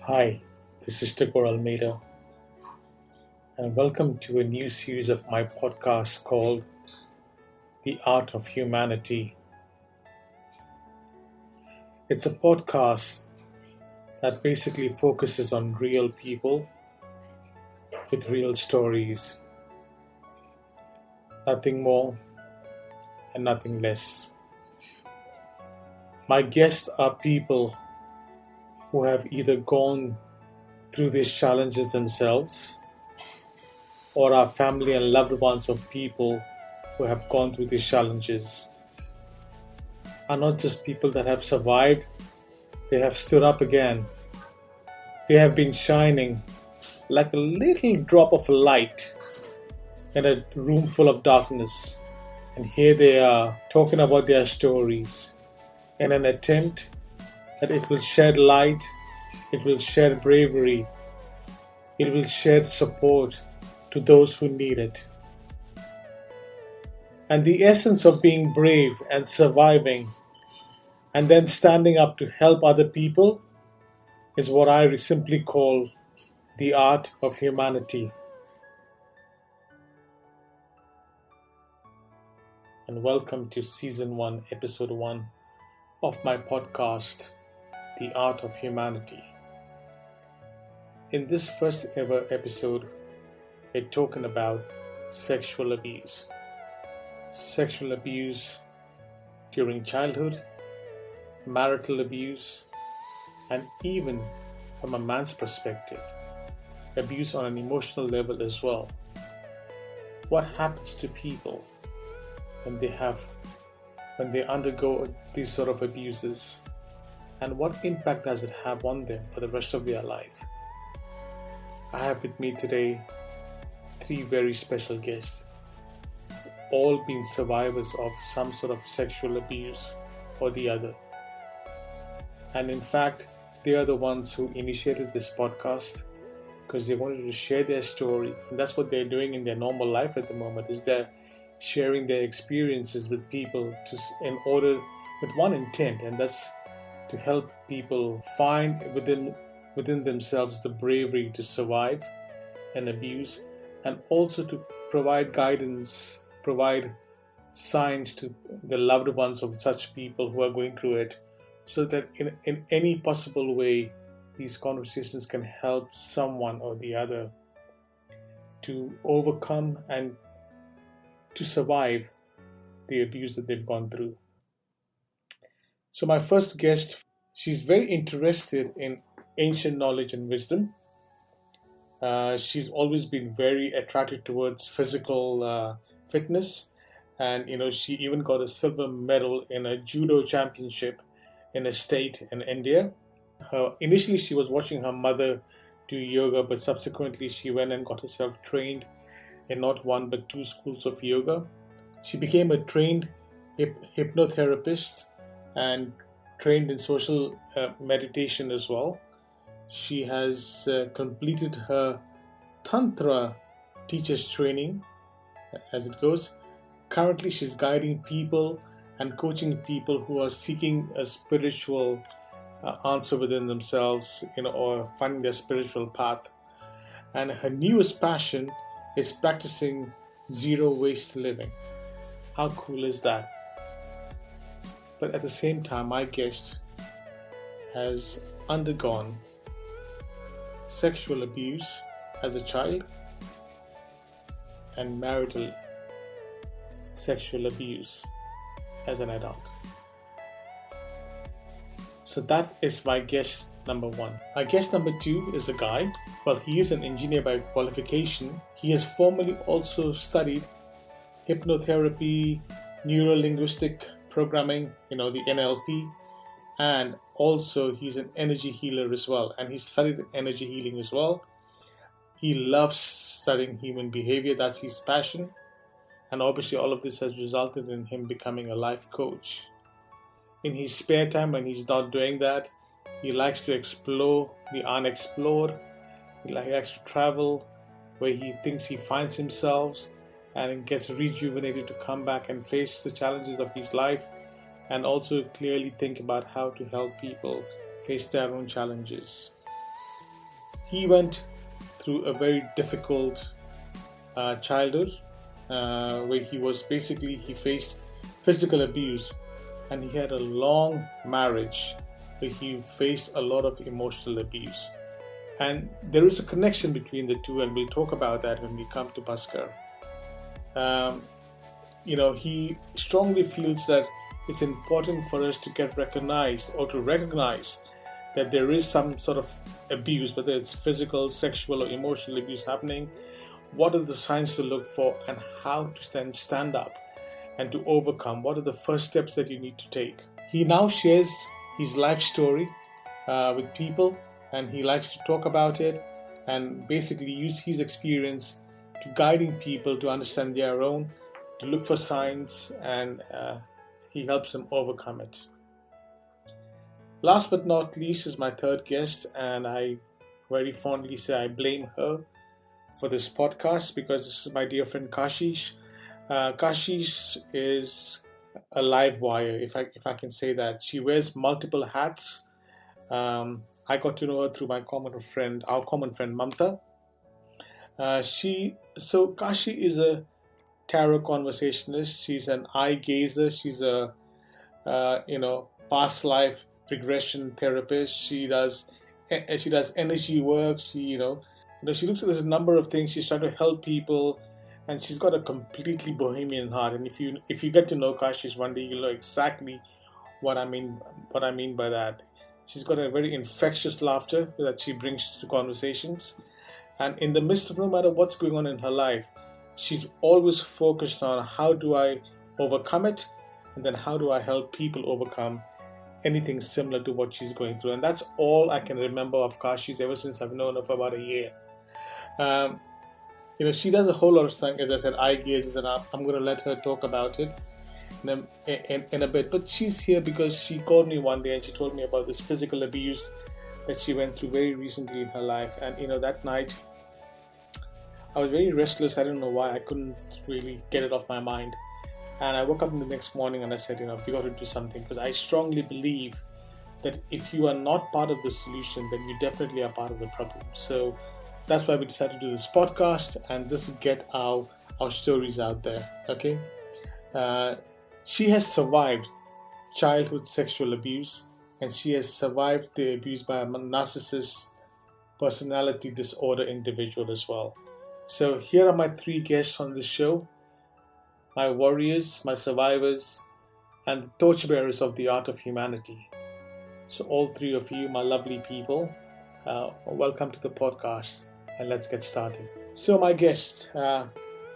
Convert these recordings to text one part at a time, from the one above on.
Hi, this is Tagore Almeida, and welcome to a new series of my podcast called The Art of Humanity. It's a podcast that basically focuses on real people with real stories, nothing more and nothing less. My guests are people who have either gone through these challenges themselves or are family and loved ones of people who have gone through these challenges. Are not just people that have survived, they have stood up again. They have been shining like a little drop of light in a room full of darkness. And here they are talking about their stories in an attempt that it will shed light, it will shed bravery, it will shed support to those who need it. And the essence of being brave and surviving and then standing up to help other people is what I simply call the art of humanity. And welcome to Season 1, Episode 1 of my podcast, The Art of Humanity. In this first ever episode, we're talking about sexual abuse. Sexual abuse during childhood, marital abuse, and even from a man's perspective, abuse on an emotional level as well. What happens to people when they undergo these sort of abuses, and what impact does it have on them for the rest of their life? I have with me today 3 very special guests, all been survivors of some sort of sexual abuse or the other. And in fact, they are the ones who initiated this podcast because they wanted to share their story. And that's what they're doing in their normal life at the moment, is they're sharing their experiences with people with one intent, and that's to help people find within themselves the bravery to survive an abuse, and also to provide guidance, provide signs to the loved ones of such people who are going through it, so that in any possible way these conversations can help someone or the other to overcome and to survive the abuse that they've gone through. So my first guest, she's very interested in ancient knowledge and wisdom. She's always been very attracted towards physical fitness, and she even got a silver medal in a judo championship in a state in India. Initially she was watching her mother do yoga, but subsequently she went and got herself trained in not one but 2 schools of yoga. She became a trained hypnotherapist and trained in social meditation as well. She has completed her Tantra teacher's training as it goes. Currently she's guiding people and coaching people who are seeking a spiritual answer within themselves, or finding their spiritual path. And her newest passion is practicing zero waste living. How cool is that? But at the same time, my guest has undergone sexual abuse as a child and marital sexual abuse as an adult. So that is my guest number 1. My guest number 2 is a guy. Well, he is an engineer by qualification. He has formerly also studied hypnotherapy, neuro-linguistic programming, the NLP, and also he's an energy healer as well. And he's studied energy healing as well. He loves studying human behavior. That's his passion. And obviously all of this has resulted in him becoming a life coach. In his spare time, when he's not doing that, he likes to explore the unexplored. He likes to travel where he thinks he finds himself and gets rejuvenated to come back and face the challenges of his life, and also clearly think about how to help people face their own challenges. he went through a very difficult childhood where he faced physical abuse, and he had a long marriage where he faced a lot of emotional abuse. And there is a connection between the two, and we'll talk about that when we come to Bhaskar. He strongly feels that it's important for us to get recognized or to recognize that there is some sort of abuse, whether it's physical, sexual, or emotional abuse happening. What are the signs to look for, and how to then stand up and to overcome? What are the first steps that you need to take? He now shares his life story with people, and he likes to talk about it and basically use his experience to guiding people to understand their own, to look for signs, and he helps them overcome it. Last but not least is my third guest, and I very fondly say I blame her for this podcast because this is my dear friend Kashish. Kashish is a live wire, if I can say that. She wears multiple hats. I got to know her through our common friend Mamta. Kashi is a tarot conversationalist. She's an eye gazer. She's a past life regression therapist. She does energy work. She looks at a number of things. She's trying to help people, and she's got a completely bohemian heart. And if you get to know Kashish one day, you'll know exactly what I mean by that. She's got a very infectious laughter that she brings to conversations. And in the midst of no matter what's going on in her life, she's always focused on how do I overcome it, and then how do I help people overcome anything similar to what she's going through. And that's all I can remember of Kashish ever since I've known her for about a year. She does a whole lot of things, as I said, eye gazes, and I'm going to let her talk about it in a bit. But she's here because she called me one day and she told me about this physical abuse that she went through very recently in her life. And that night I was very restless. I don't know why. I couldn't really get it off my mind. And I woke up in the next morning and I said, we got to do something, because I strongly believe that if you are not part of the solution, then you definitely are part of the problem. So that's why we decided to do this podcast and just get our stories out there. Okay. She has survived childhood sexual abuse, and she has survived the abuse by a narcissist personality disorder individual as well. So here are my three guests on this show: my warriors, my survivors, and the torchbearers of the art of humanity. So all three of you, my lovely people, welcome to the podcast, and let's get started. So my guests,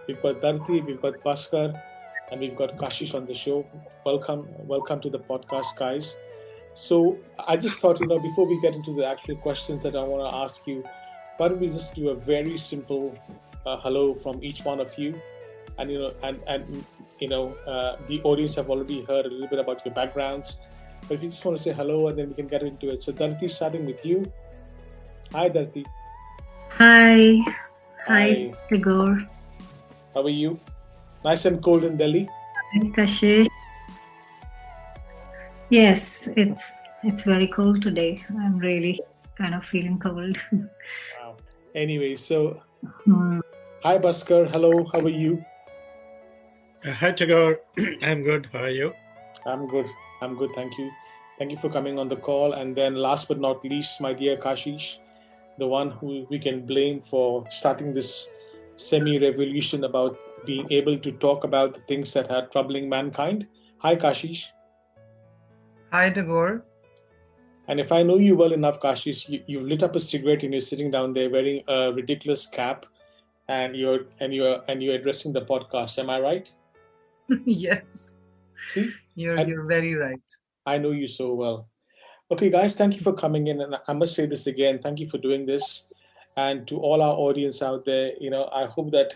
we've got Dharti, we've got Bhaskar, and we've got Kashish on the show. Welcome to the podcast, guys. So I just thought, before we get into the actual questions that I want to ask you, why don't we just do a very simple hello from each one of you, and the audience have already heard a little bit about your backgrounds, but if you just want to say hello, and then we can get into it. So Dharti, starting with you. Hi, Dharti. Hi, Tagore. How are you? Nice and cold in Delhi. Hi, Kashish. Yes, it's very cold today. I'm really kind of feeling cold. Wow. Anyway, so hi, Bhaskar. Hello. How are you? Hi, Tagore. I'm good. How are you? I'm good. Thank you. Thank you for coming on the call. And then last but not least, my dear Kashish, the one who we can blame for starting this semi-revolution about being able to talk about the things that are troubling mankind. Hi, Kashish. Hi, Tagore. And if I know you well enough, Kashish, you've lit up a cigarette and you're sitting down there wearing a ridiculous cap, and you're addressing the podcast. Am I right? Yes. See, you're very right. I know you so well. Okay, guys, thank you for coming in, and I must say this again. Thank you for doing this, and to all our audience out there, I hope that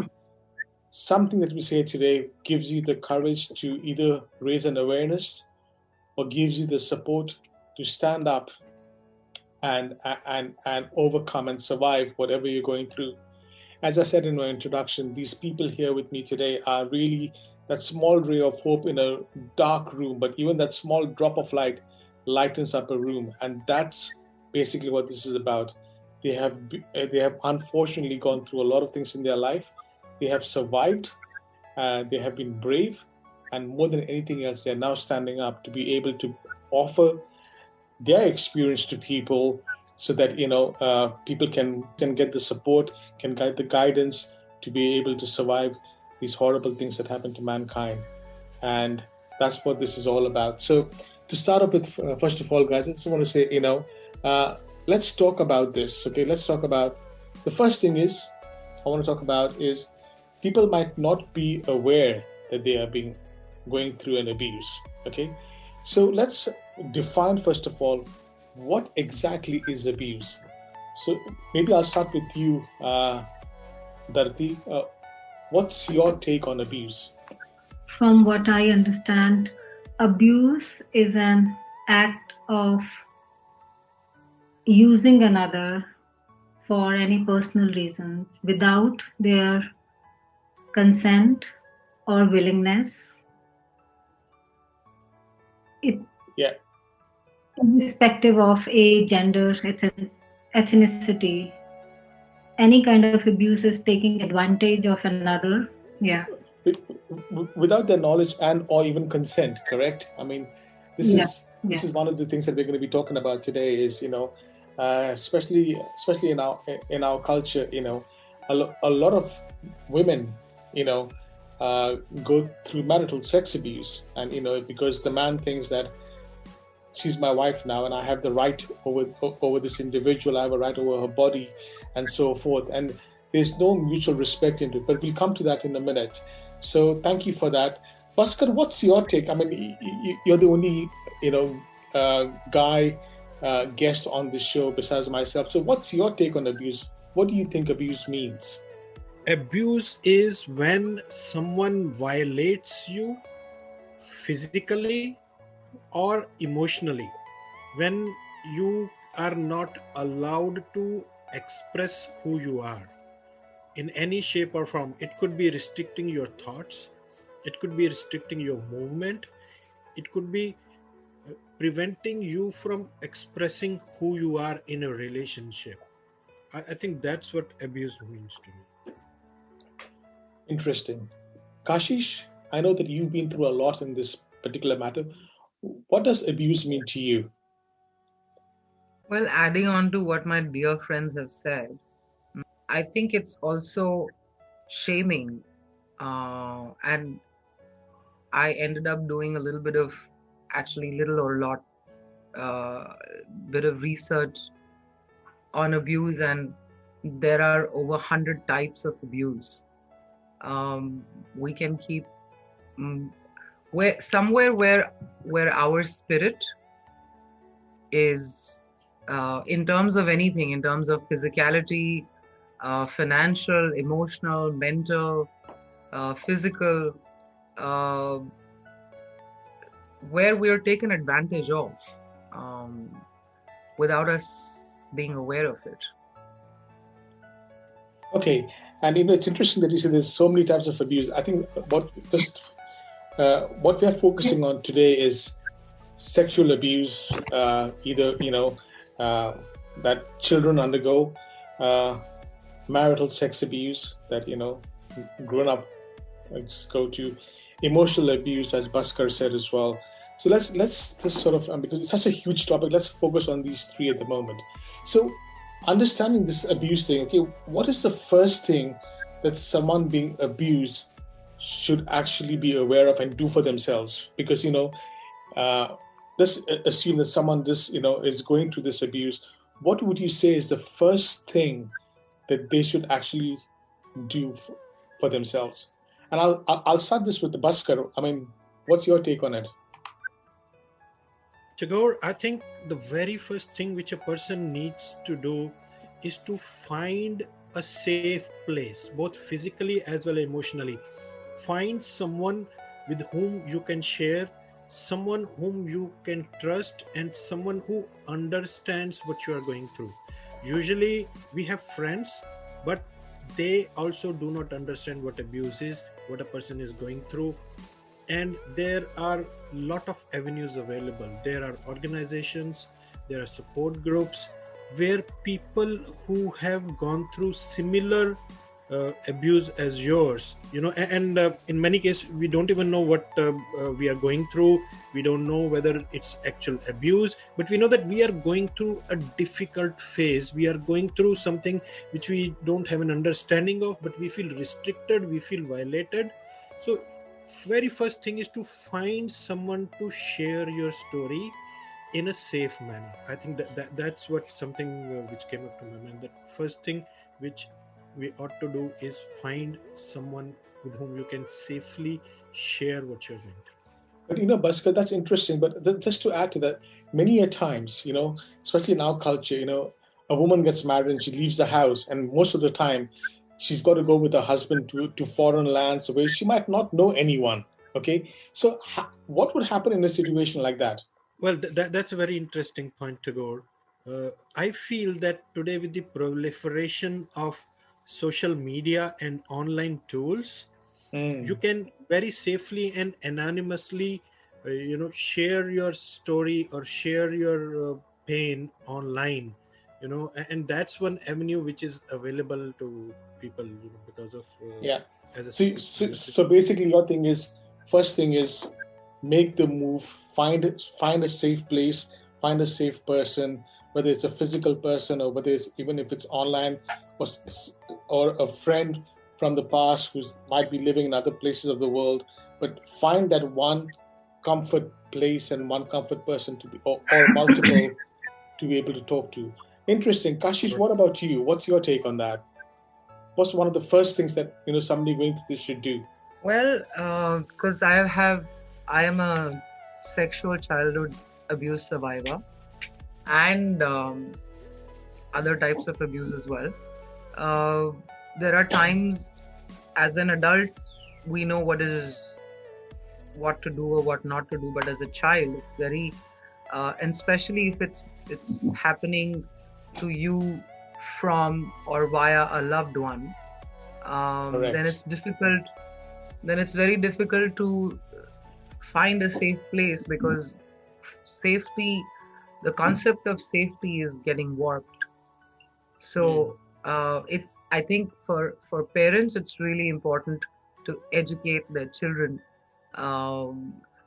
something that we say today gives you the courage to either raise an awareness or gives you the support to stand up and overcome and survive whatever you're going through. As I said in my introduction, these people here with me today are really that small ray of hope in a dark room, but even that small drop of light lightens up a room. And that's basically what this is about. They have unfortunately gone through a lot of things in their life. They have survived. They have been brave, and more than anything else, they're now standing up to be able to offer their experience to people, so that people can get the support, can get the guidance to be able to survive these horrible things that happen to mankind. And that's what this is all about. So to start up with, first of all, guys, I just want to say, let's talk about this. Okay, let's talk about the first thing is I want to talk about is people might not be aware that they are going through an abuse. Okay, so let's define first of all what exactly is abuse. So maybe I'll start with you, Dharti. What's your take on abuse? From what I understand, abuse is an act of using another for any personal reasons without their consent or willingness. Yeah. Irrespective of age, gender, ethnicity, any kind of abuse is taking advantage of another. Yeah. Without their knowledge and or even consent, correct? I mean, this is one of the things that we're going to be talking about today. Is especially in our culture, a lot of women, go through marital sex abuse, and because the man thinks that she's my wife now, and I have the right over this individual. I have a right over her body, and so forth. And there's no mutual respect into it. But we'll come to that in a minute. So thank you for that, Bhaskar. What's your take? I mean, you're the only guy guest on this show besides myself. So what's your take on abuse? What do you think abuse means? Abuse is when someone violates you physically or emotionally, when you are not allowed to express who you are in any shape or form. It could be restricting your thoughts, it could be restricting your movement, it could be preventing you from expressing who you are in a relationship. I think that's what abuse means to me. Interesting. Kashish, I know that you've been through a lot in this particular matter. What does abuse mean to you? Well, adding on to what my dear friends have said, I think it's also shaming. And I ended up doing a little bit of, actually little or lot, bit of research on abuse, and there are over 100 types of abuse. We can keep where our spirit is, in terms of anything, in terms of physicality, financial, emotional, mental, physical, where we are taken advantage of without us being aware of it. Okay, and it's interesting that you said there's so many types of abuse. I think what we are focusing on today is sexual abuse, either that children undergo, marital sex abuse that grown up go to, emotional abuse, as Bhaskar said as well. So let's just sort of, because it's such a huge topic, let's focus on these three at the moment. So understanding this abuse thing, okay, what is the first thing that someone being abused should actually be aware of and do for themselves? Because let's assume that someone is going through this abuse. What would you say is the first thing that they should actually do for themselves? And I'll start this with the Bhaskar. I mean, what's your take on it? Tagore, I think the very first thing which a person needs to do is to find a safe place, both physically as well as emotionally. Find someone with whom you can share, someone whom you can trust, and someone who understands what you are going through. Usually we have friends, but they also do not understand what abuse is, what a person is going through. And there are a lot of avenues available. There are organizations, there are support groups, where people who have gone through similar abuse as yours, and in many cases we don't even know what we are going through. We don't know whether it's actual abuse, but we know that we are going through a difficult phase. We are going through something which we don't have an understanding of, but we feel restricted, we feel violated. So very first thing is to find someone to share your story in a safe manner. I think that's what something which came up to my mind. That first thing which we ought to do is find someone with whom you can safely share what you're going through. But Bhaskar, that's interesting. But just to add to that, many a times, especially in our culture, a woman gets married and she leaves the house, and most of the time, she's got to go with her husband to foreign lands where she might not know anyone. Okay, so what would happen in a situation like that? Well, that's a very interesting point, Tagore. I feel that today, with the proliferation of social media and online tools, you can very safely and anonymously share your story or share your pain online, and that's one avenue which is available to people, because of so basically your thing is, first thing is, make the move, find a safe place, find a safe person, whether it's a physical person or whether it's, even if it's online, or a friend from the past who might be living in other places of the world, but find that one comfort place and one comfort person to be, or multiple, to be able to talk to. Interesting. Kashish, what about you? What's your take on that? What's one of the first things that somebody going through this should do? Well, because I am a sexual childhood abuse survivor, and other types of abuse as well. There are times as an adult we know what to do or what not to do, but as a child it's very and especially if it's happening to you from or via a loved one, then it's very difficult to find a safe place, because the concept of safety is getting warped. So I think for parents it's really important to educate their children,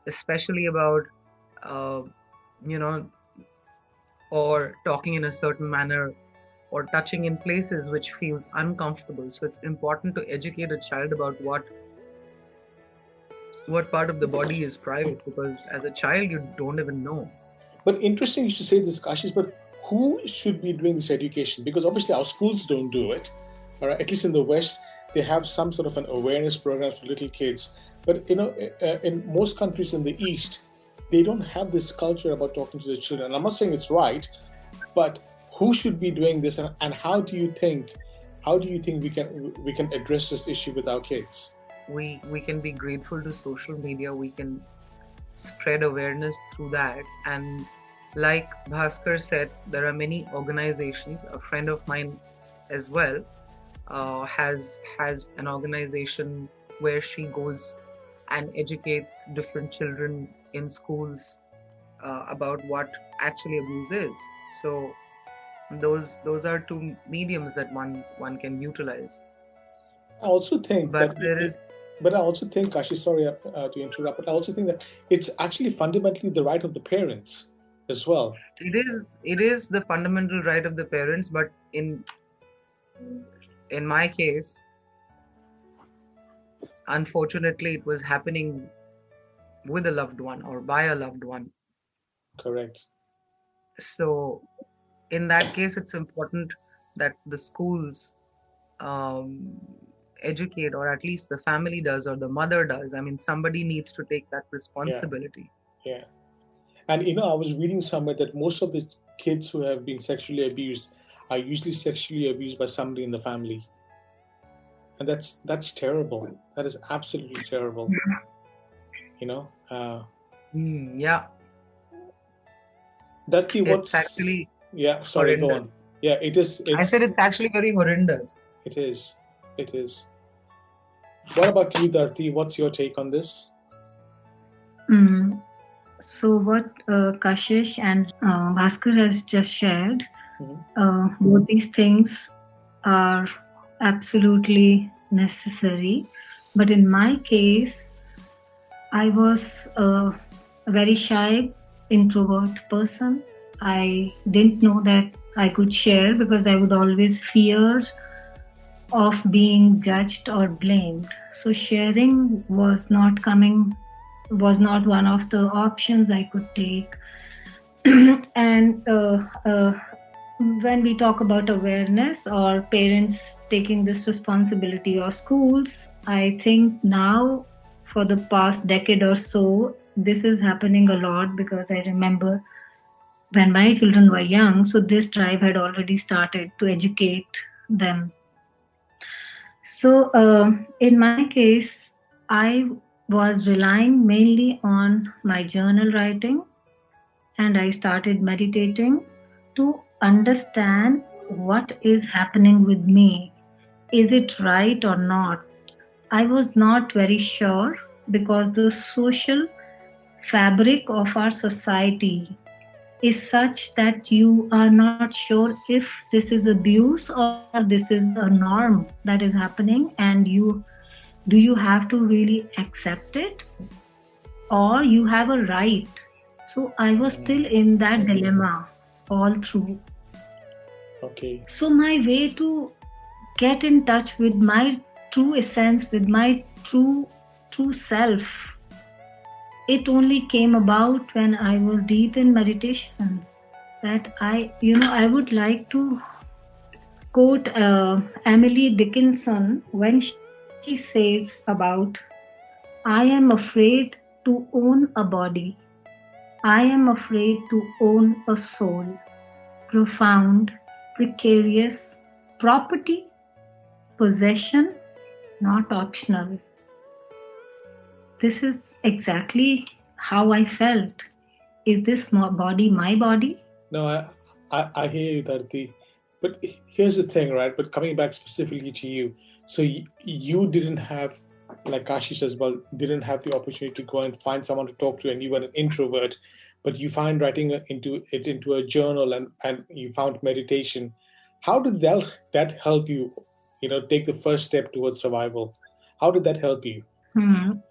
especially about or talking in a certain manner or touching in places which feels uncomfortable. So it's important to educate a child about what part of the body is private, because as a child you don't even know. But interesting you should say this, Kashish, but who should be doing this education? Because obviously our schools don't do it. All right? At least in the West, they have some sort of an awareness program for little kids. But in most countries in the East, they don't have this culture about talking to the children. I'm not saying it's right, but who should be doing this, and how do you think we can address this issue with our kids? We can be grateful to social media. We can spread awareness through that, and like Bhaskar said, there are many organizations. A friend of mine as well has an organization where she goes and educates different children in schools about what actually abuse is. So those are two mediums that one can utilize. I also think But I also think, Kashi, sorry to interrupt, but I also think that it's actually fundamentally the right of the parents as well. It is the fundamental right of the parents, but in my case, unfortunately, it was happening with a loved one or by a loved one. Correct. So in that case, it's important that the schools educate, or at least the family does, or the mother does. I mean, somebody needs to take that responsibility. Yeah. And I was reading somewhere that most of the kids who have been sexually abused are usually sexually abused by somebody in the family. And that's terrible. That is absolutely terrible. Yeah. It's actually sorry, horrendous. Go on. Yeah, it is. I said it's actually very horrendous. It is. What about you, Dharti? What's your take on this? So what Kashish and Bhaskar has just shared, Both these things are absolutely necessary. But in my case, I was a very shy, introvert person. I didn't know that I could share because I would always fear of being judged or blamed. So sharing was not one of the options I could take. And when we talk about awareness or parents taking this responsibility or schools, I think now for the past decade or so, this is happening a lot because I remember when my children were young, so this drive had already started to educate them. So in my case, I was relying mainly on my journal writing, and I started meditating to understand what is happening with me. Is it right or not? I was not very sure because the social fabric of our society is such that you are not sure if this is abuse or this is a norm that is happening, and you have to really accept it or you have a right. So I was still in that dilemma all through. Okay. So my way to get in touch with my true essence, with my true self, it only came about when I was deep in meditations. That I would like to quote Emily Dickinson when she says about, I am afraid to own a body. I am afraid to own a soul. Profound, precarious, property, possession, not optional. This is exactly how I felt. Is this body my body? No, I hear you, Dharti. But here's the thing, right? But coming back specifically to you, so you didn't have, like Kashi says, well, didn't have the opportunity to go and find someone to talk to, and you were an introvert, but you find writing into a journal, and you found meditation. How did that help you, take the first step towards survival? How did that help you?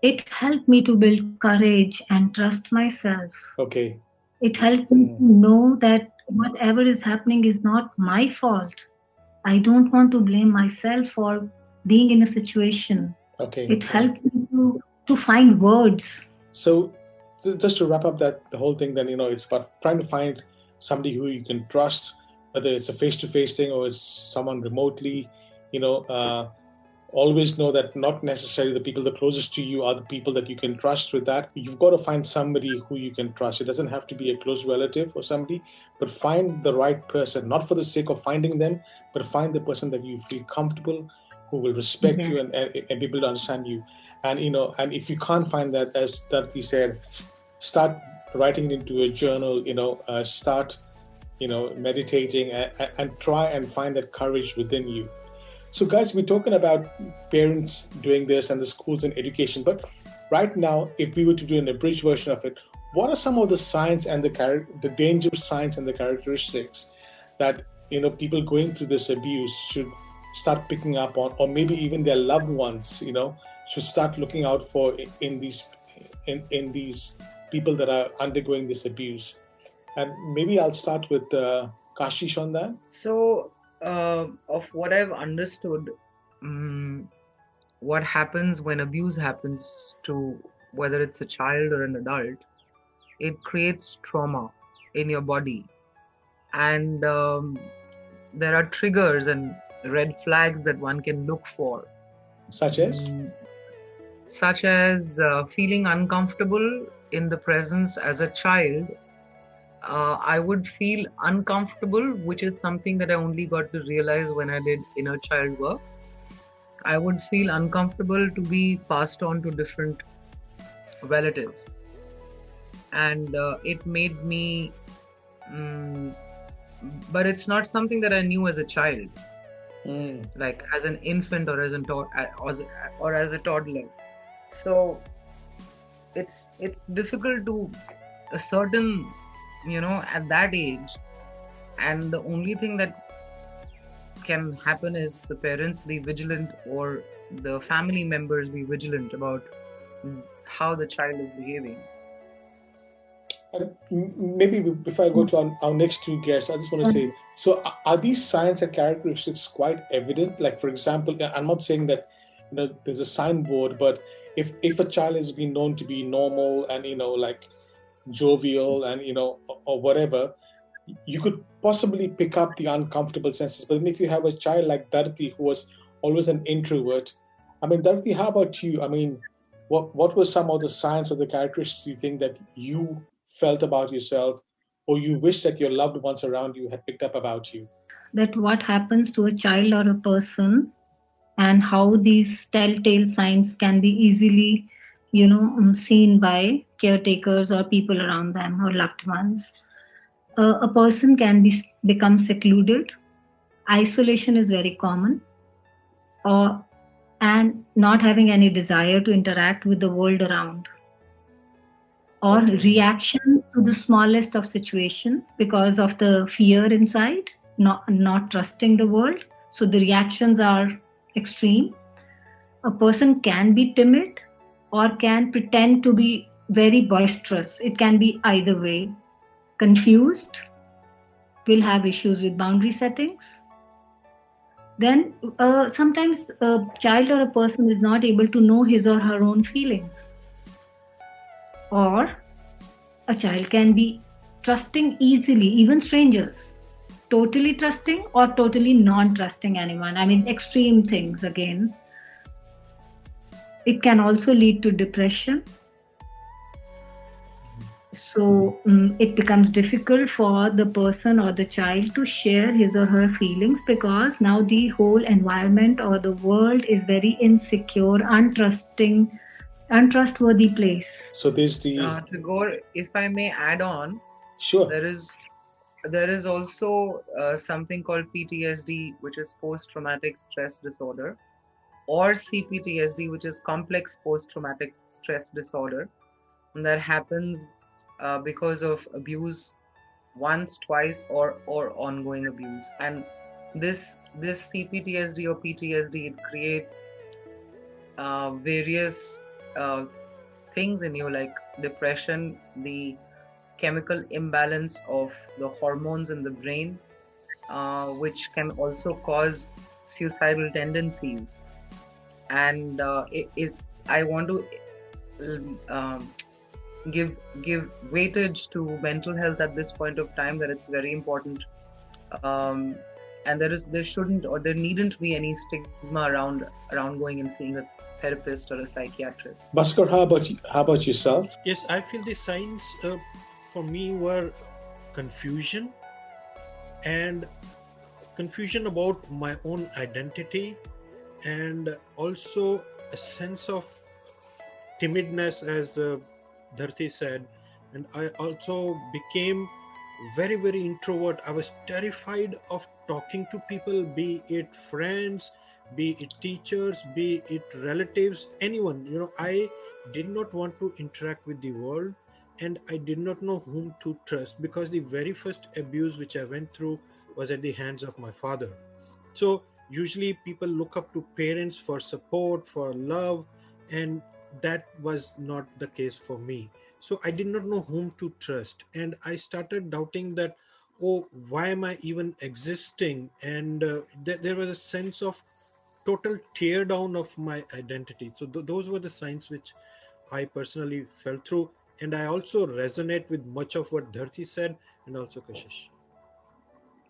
It helped me to build courage and trust myself. Okay. It helped me to know that whatever is happening is not my fault. I don't want to blame myself for being in a situation. Okay. It helped me to find words. So just to wrap up the whole thing, then, it's about trying to find somebody who you can trust, whether it's a face-to-face thing or it's someone remotely. Always know that not necessarily the people the closest to you are the people that you can trust with that. You've got to find somebody who you can trust. It doesn't have to be a close relative or somebody, but find the right person, not for the sake of finding them, but find the person that you feel comfortable, who will respect you and be able to understand you. And, and if you can't find that, as Dharti said, start writing it into a journal, start, meditating and try and find that courage within you. So guys, we're talking about parents doing this and the schools and education, but right now, if we were to do an abridged version of it, what are some of the signs and the dangerous signs and the characteristics that, people going through this abuse should start picking up on, or maybe even their loved ones, should start looking out for in these people that are undergoing this abuse? And maybe I'll start with Kashish on that. So, of what I've understood, what happens when abuse happens to whether it's a child or an adult, it creates trauma in your body. And there are triggers and red flags that one can look for. Such as? Such as feeling uncomfortable in the presence as a child. I would feel uncomfortable, which is something that I only got to realize when I did inner child work. I would feel uncomfortable to be passed on to different relatives. And it made me, but it's not something that I knew as a child, like as an infant or as a toddler. So it's difficult to ascertain, at that age, And the only thing that can happen is the parents be vigilant, or the family members be vigilant about how the child is behaving. Maybe before I go to our next two guests, I just want to say, so are these signs and characteristics quite evident? Like, for example, I'm not saying that there's a signboard, but if a child has been known to be normal and like jovial and or whatever, you could possibly pick up the uncomfortable senses. But then if you have a child like Dharti, who was always an introvert, I mean, Dharti, how about you? I mean, what were some of the signs or the characteristics you think that you felt about yourself, or you wish that your loved ones around you had picked up about you? That what happens to a child or a person, and how these telltale signs can be easily, seen by caretakers or people around them or loved ones. A person can become secluded. Isolation is very common, and not having any desire to interact with the world around, or reaction to the smallest of situation because of the fear inside, not trusting the world. So the reactions are extreme. A person can be timid or can pretend to be very boisterous. It can be either way. Confused, will have issues with boundary settings. Then sometimes a child or a person is not able to know his or her own feelings. Or a child can be trusting easily, even strangers. Totally trusting or totally non-trusting anyone. I mean, extreme things again. It can also lead to depression. So it becomes difficult for the person or the child to share his or her feelings, because now the whole environment or the world is very insecure, untrustworthy place. So there's the Tagore, if I may add on, sure. There is also something called PTSD, which is post-traumatic stress disorder, or CPTSD, which is complex post-traumatic stress disorder, and that happens because of abuse once, twice, or ongoing abuse. And this CPTSD or PTSD, it creates various things in you, like depression, the chemical imbalance of the hormones in the brain, which can also cause suicidal tendencies. And I want to give weightage to mental health at this point of time, that it's very important, and there shouldn't or there needn't be any stigma around going and seeing a therapist or a psychiatrist. Bhaskar, how about yourself? Yes, I feel the signs for me were confusion about my own identity, and also a sense of timidness, as Dharti said. And I also became very, very introvert. I was terrified of talking to people, be it friends, be it teachers, be it relatives, anyone. I did not want to interact with the world, and I did not know whom to trust, because the very first abuse which I went through was at the hands of my father. So usually people look up to parents for support, for love, and that was not the case for me. So I did not know whom to trust, and I started doubting that, why am I even existing? And there was a sense of total tear down of my identity. So those were the signs which I personally fell through, and I also resonate with much of what Dharti said, and also Kashish.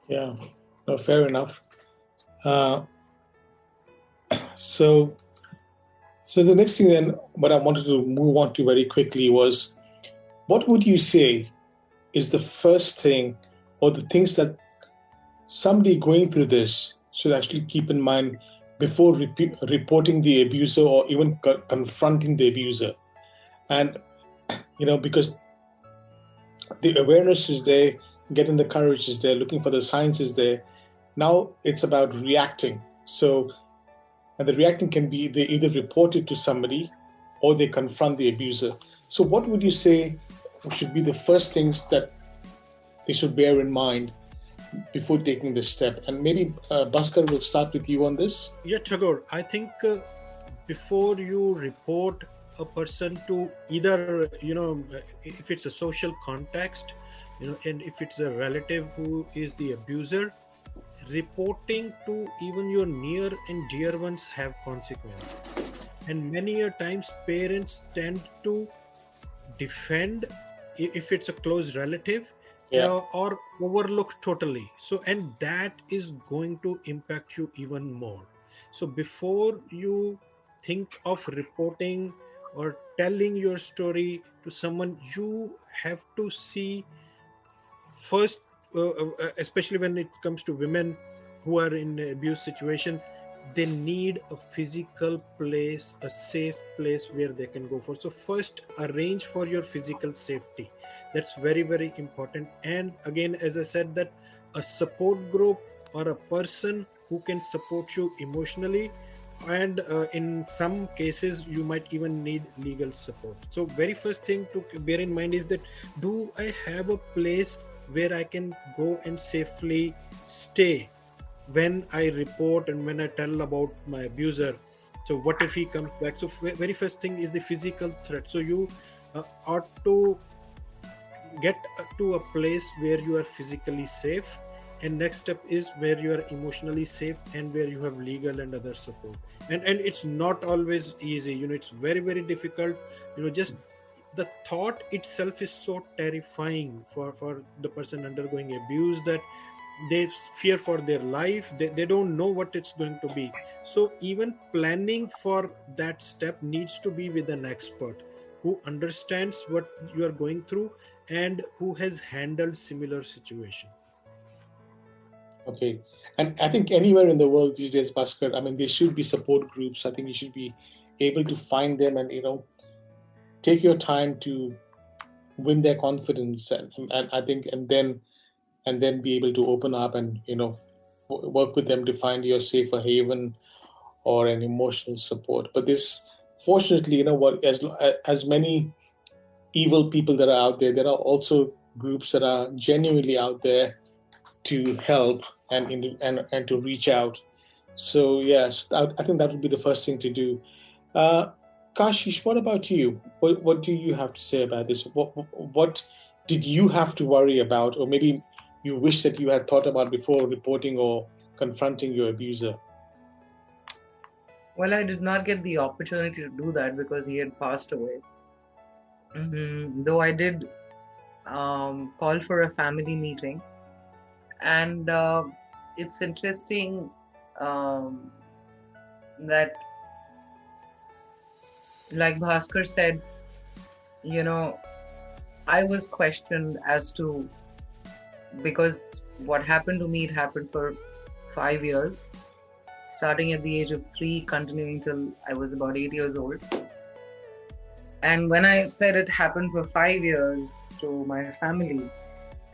Yeah, no, fair enough. So the next thing then, what I wanted to move on to very quickly was, what would you say is the first thing, or the things that somebody going through this should actually keep in mind before reporting the abuser, or even confronting the abuser? And because the awareness is there, getting the courage is there, looking for the signs is there. Now it's about reacting. And the reacting can be they either report it to somebody or they confront the abuser. So what would you say should be the first things that they should bear in mind before taking this step? And maybe Bhaskar will start with you on this. Yeah, Tagore, I think before you report a person to either, if it's a social context, and if it's a relative who is the abuser, reporting to even your near and dear ones have consequences. And many a times parents tend to defend if it's a close relative, or overlook totally. So, and that is going to impact you even more. So before you think of reporting or telling your story to someone, you have to see first, especially when it comes to women who are in abuse situation, they need a physical place, a safe place where they can go for. So first, arrange for your physical safety. That's very, very important. And again, as I said, that a support group or a person who can support you emotionally, and in some cases you might even need legal support. So very first thing to bear in mind is that, do I have a place where I can go and safely stay when I report and when I tell about my abuser? So what if he comes back? So very first thing is the physical threat. So you ought to get to a place where you are physically safe, and next step is where you are emotionally safe and where you have legal and other support. And it's not always easy, it's very, very difficult. Just the thought itself is so terrifying for the person undergoing abuse, that they fear for their life. They don't know what it's going to be. So even planning for that step needs to be with an expert who understands what you are going through and who has handled similar situation. Okay. And I think anywhere in the world these days, Bhaskar, I mean, there should be support groups. I think you should be able to find them and, take your time to win their confidence, and I think, and then be able to open up and, work with them to find your safer haven or an emotional support. But this, fortunately, as many evil people that are out there, there are also groups that are genuinely out there to help and to reach out. So yes, I think that would be the first thing to do. Kashish, what about you? What do you have to say about this? What did you have to worry about, or maybe you wish that you had thought about before reporting or confronting your abuser? Well, I did not get the opportunity to do that because he had passed away. Though I did call for a family meeting, and it's interesting that, like Bhaskar said, I was questioned as to, because what happened to me, it happened for 5 years, starting at the age of 3, continuing till I was about 8 years old. And when I said it happened for 5 years to my family,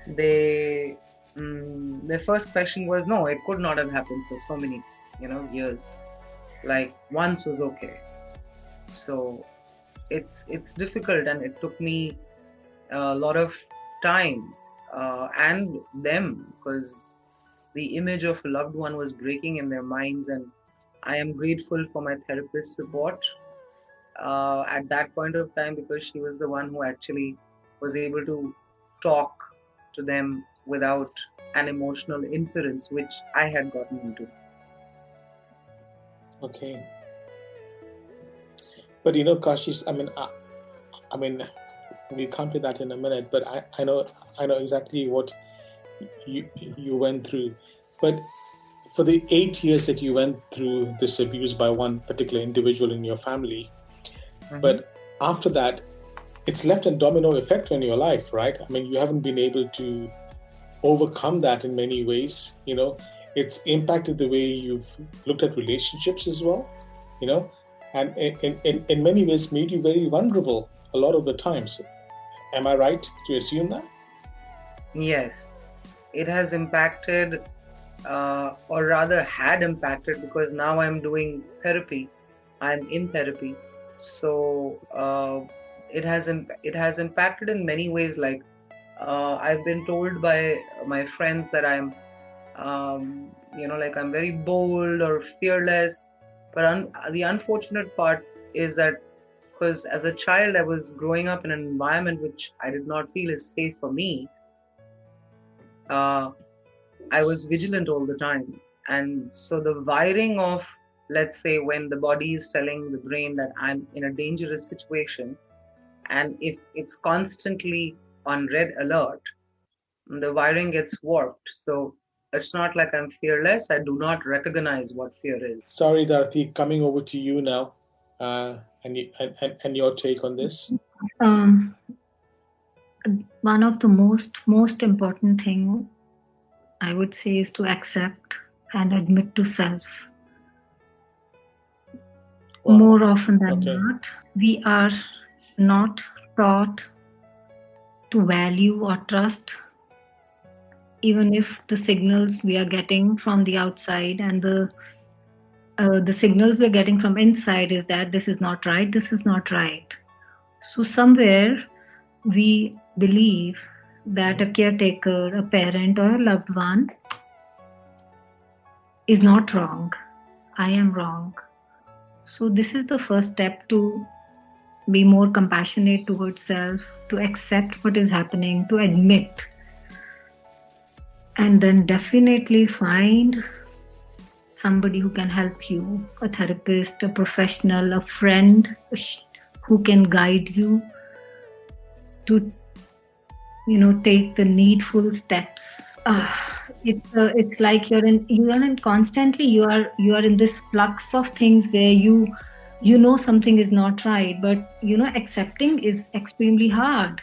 their first question was, no, it could not have happened for so many, years. Like once was okay. So it's difficult, and it took me a lot of time and them, because the image of a loved one was breaking in their minds. And I am grateful for my therapist's support at that point of time, because she was the one who actually was able to talk to them without an emotional inference, which I had gotten into. Okay. But Kashish, I mean, we'll come to that in a minute. But I know exactly what you went through. But for the 8 years that you went through this abuse by one particular individual in your family, but after that, it's left a domino effect on your life, right? I mean, you haven't been able to overcome that in many ways. It's impacted the way you've looked at relationships as well, and in many ways made you very vulnerable a lot of the times. Am I right to assume that? Yes, it has impacted, or rather had impacted, because now I'm doing therapy. I'm in therapy. So it has impacted in many ways. Like I've been told by my friends that I'm like I'm very bold or fearless. But the unfortunate part is that because as a child, I was growing up in an environment which I did not feel is safe for me. I was vigilant all the time. And so the wiring of, let's say, when the body is telling the brain that I'm in a dangerous situation, and if it's constantly on red alert, the wiring gets warped. So it's not like I'm fearless. I do not recognize what fear is. Sorry, Dorothy, coming over to you now, and your take on this. Um, one of the most important thing I would say is to accept and admit to self. Wow. More often than not, we are not taught to value or trust, even if the signals we are getting from the outside and the signals we're getting from inside is that this is not right, this is not right. So somewhere we believe that a caretaker, a parent, or a loved one is not wrong. I am wrong. So this is the first step to be more compassionate towards self, to accept what is happening, to admit, and then definitely find somebody who can help you, a therapist, a professional, a friend who can guide you to, take the needful steps. It's like you are constantly you are in this flux of things where you know something is not right, but accepting is extremely hard,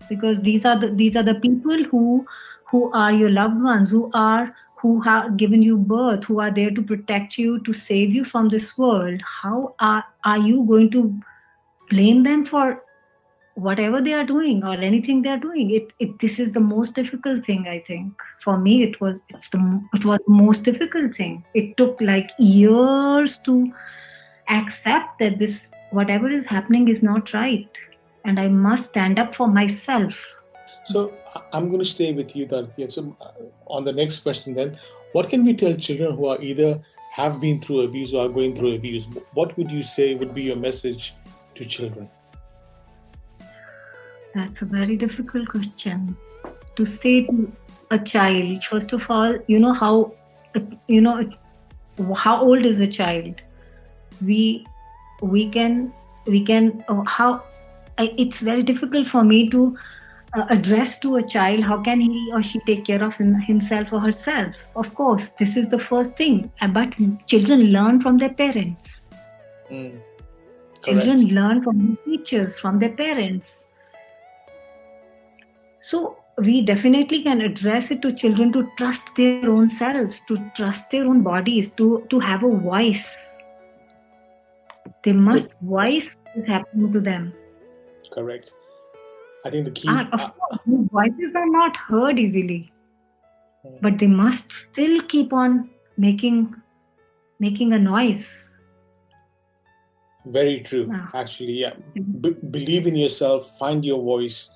because these are the people who are your loved ones, who have given you birth, who are there to protect you, to save you from this world. How are you going to blame them for whatever they are doing or anything they are doing? This is the most difficult thing, I think. For me, it was the most difficult thing. It took like years to accept that this whatever is happening is not right, and I must stand up for myself. So I'm going to stay with you, Dorothy. So on the next question then, what can we tell children who are either have been through abuse or are going through abuse? What would you say would be your message to children? That's a very difficult question to say to a child. First of all, how old is the child? It's very difficult for me to address to a child how can he or she take care of himself or herself. Of course, this is the first thing, but children learn from their parents. Children learn from their teachers, from their parents. So we definitely can address it to children to trust their own selves, to trust their own bodies, to have a voice. They must voice what is happening to them. Correct. I think the key... Of course, voices are not heard easily, but they must still keep on making a noise. Very true. Actually, yeah. Believe in yourself, find your voice,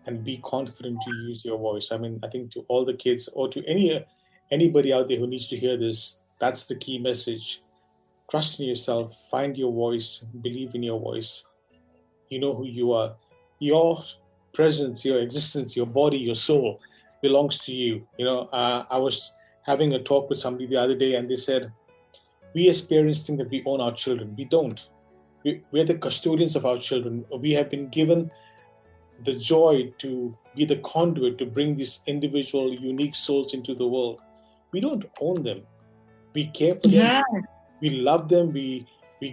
and be confident to use your voice. I mean, I think to all the kids or to anybody out there who needs to hear this, that's the key message. Trust in yourself, find your voice, believe in your voice. You know who you are. Your presence, your existence, your body, your soul belongs to you. I was having a talk with somebody the other day, and they said, we as parents think that we own our children. We don't. We're the custodians of our children. We have been given the joy to be the conduit to bring these individual, unique souls into the world. We don't own them. We care for them. We love them. We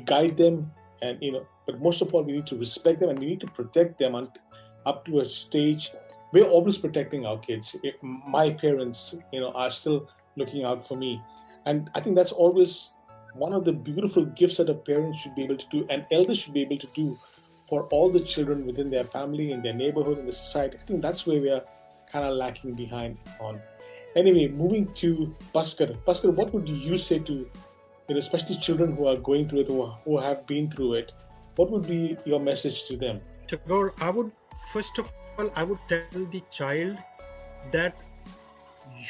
guide them, and but most of all, we need to respect them and we need to protect them up to a stage. We're always protecting our kids. My parents, are still looking out for me, and I think that's always one of the beautiful gifts that a parent should be able to do, and elders should be able to do for all the children within their family, in their neighborhood, in the society. I think that's where we are kind of lacking behind on. Anyway, moving to Bhaskar. Bhaskar, what would you say to, especially children who are going through it, who have been through it? What would be your message to them? Tagore, first of all, I would tell the child that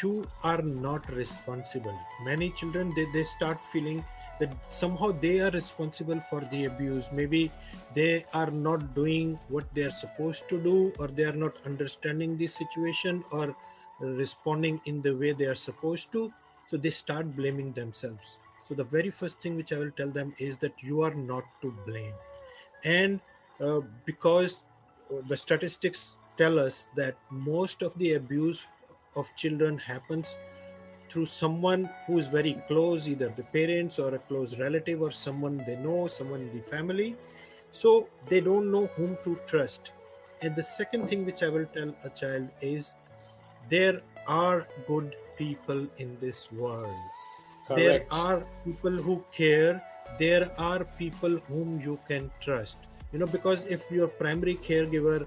you are not responsible. Many children, they start feeling that somehow they are responsible for the abuse. Maybe they are not doing what they are supposed to do, or they are not understanding the situation or responding in the way they are supposed to. So they start blaming themselves. So the very first thing which I will tell them is that you are not to blame. And because the statistics tell us that most of the abuse of children happens through someone who is very close, either the parents or a close relative or someone they know, someone in the family. So they don't know whom to trust. And the second thing which I will tell a child is there are good people in this world. There Correct. are people who care. There are people whom you can trust. Because if your primary caregiver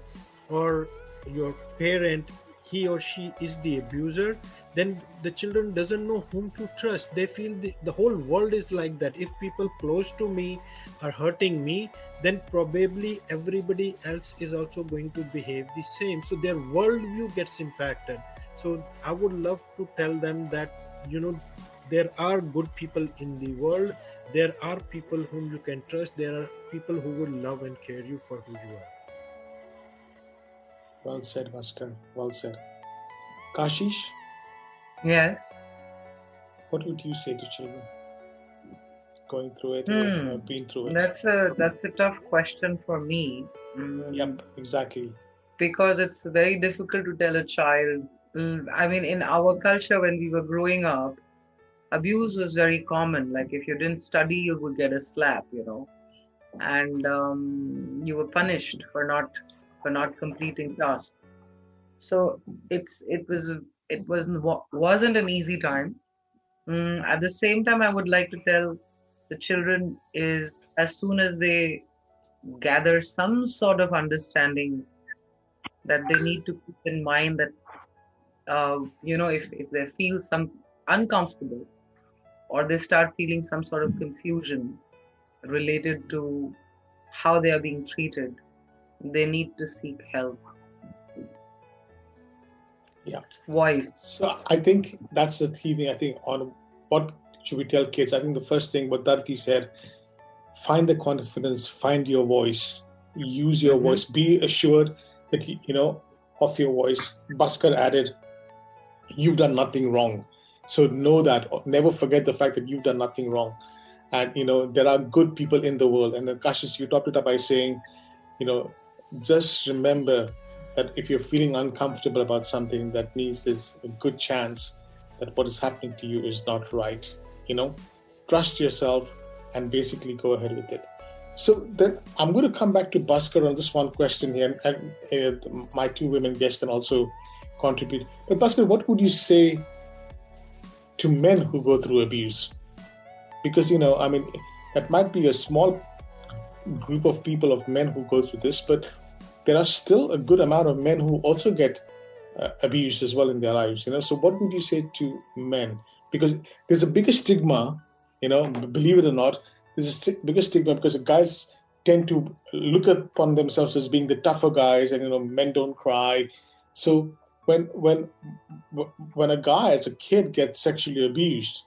or your parent, he or she is the abuser, then the children doesn't know whom to trust. They feel the whole world is like that. If people close to me are hurting me, then probably everybody else is also going to behave the same. So their worldview gets impacted. So I would love to tell them that, there are good people in the world. There are people whom you can trust. There are people who will love and care you for who you are. Well said, Bhaskar. Well said. Kashish, Yes. what would you say to children going through it or have been through it? That's a tough question for me. Yep, exactly. Because it's very difficult to tell a child. I mean, in our culture, when we were growing up, abuse was very common. Like if you didn't study, you would get a slap, and you were punished for not completing tasks. So it wasn't an easy time. At the same time, I would like to tell the children is as soon as they gather some sort of understanding that they need to keep in mind that if they feel some uncomfortable or they start feeling some sort of confusion related to how they are being treated, they need to seek help. Yeah. Voice. So I think that's the key thing. I think on what should we tell kids? I think the first thing what Darti said, find the confidence, find your voice, use your voice, be assured that of your voice. Bhaskar added, you've done nothing wrong. So know that, never forget the fact that you've done nothing wrong. And, there are good people in the world. And then Kashish, you topped it up by saying, just remember that if you're feeling uncomfortable about something, that means there's a good chance that what is happening to you is not right. Trust yourself and basically go ahead with it. So then I'm going to come back to Bhaskar on this one question here, and my two women guests can also contribute. But Bhaskar, what would you say to men who go through abuse? Because, that might be a small group of people, of men who go through this, but there are still a good amount of men who also get abused as well in their lives. So what would you say to men? Because there's a bigger stigma, believe it or not, there's a bigger stigma because guys tend to look upon themselves as being the tougher guys, and men don't cry. So when a guy as a kid gets sexually abused,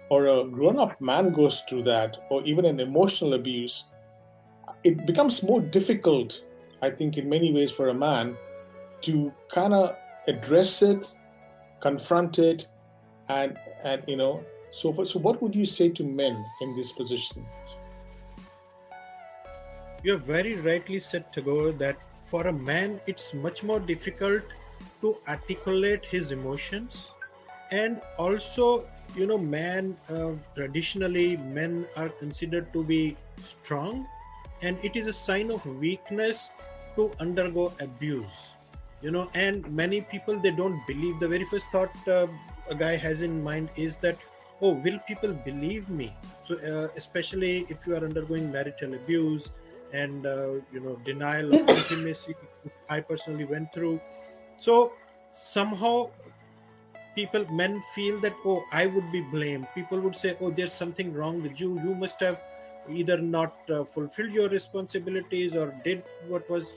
or a grown-up man goes through that, or even an emotional abuse, it becomes more difficult, I think, in many ways for a man to kind of address it, confront it, and so forth. So what would you say to men in this position? You have very rightly said, Tagore, that for a man, it's much more difficult to articulate his emotions. And also, traditionally, men are considered to be strong, and it is a sign of weakness to undergo abuse. And many people, they don't believe. The very first thought a guy has in mind is that, oh, will people believe me? So especially if you are undergoing marital abuse and denial of intimacy, I personally went through. So somehow men feel that, oh, I would be blamed. People would say, oh, there's something wrong with you. You must have either not fulfilled your responsibilities or did what was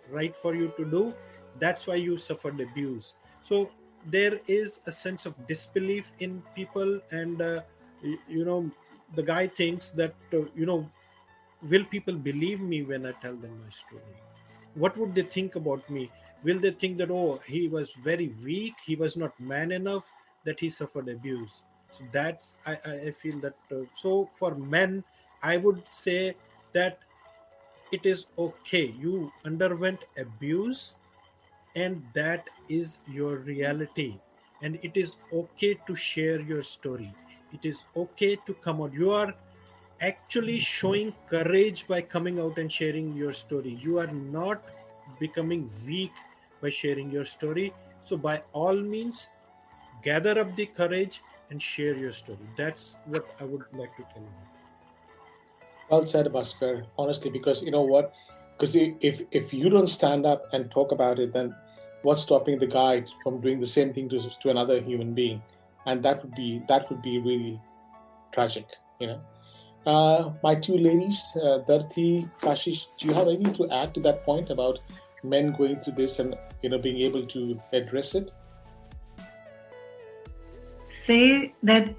right for you to do. That's why you suffered abuse. So there is a sense of disbelief in people, and the guy thinks that will people believe me when I tell them my story? What would they think about me? Will they think that, oh, he was very weak, he was not man enough, that he suffered abuse? So that's I feel that so for men, I would say that it is okay, you underwent abuse, and that is your reality, and it is okay to share your story. It is okay to come out. You are actually showing courage by coming out and sharing your story. You are not becoming weak by sharing your story. So by all means, gather up the courage and share your story. That's what I would like to tell you. Well said, Bhaskar. Honestly, because you know what? Because if you don't stand up and talk about it, then what's stopping the guy from doing the same thing to another human being? And that would be really tragic. You know. My two ladies, Darthi, Kashish, do you have anything to add to that point about men going through this and being able to address it? Say that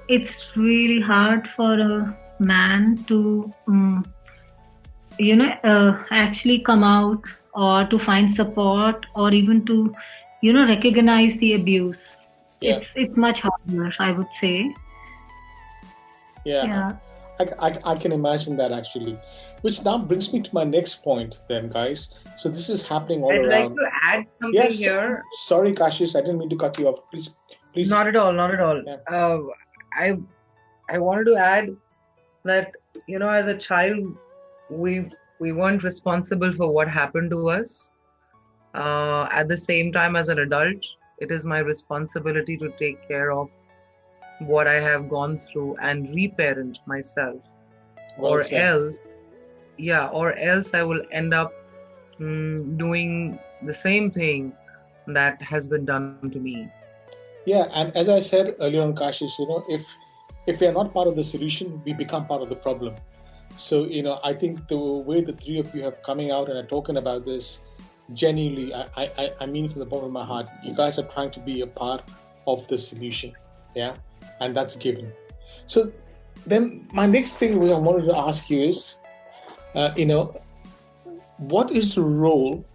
it's really hard for a man to actually come out, or to find support, or even to recognize the abuse. Yeah. It's much harder, I would say. Yeah. I can imagine that actually, which now brings me to my next point then, guys. So this is happening all I'd around. like to add something Yes, here. sorry, Kashish, I didn't mean to cut you off. Please. Not at all. Yeah. I wanted to add that as a child, we weren't responsible for what happened to us. At the same time, as an adult, it is my responsibility to take care of what I have gone through and reparent myself. Well or said. else I will end up doing the same thing that has been done to me. Yeah, and as I said earlier on, Kashish, if we are not part of the solution, we become part of the problem. So, I think the way the three of you have coming out and are talking about this, genuinely, I mean from the bottom of my heart, you guys are trying to be a part of the solution. Yeah, and that's given. So then my next thing which I wanted to ask you is, what is the role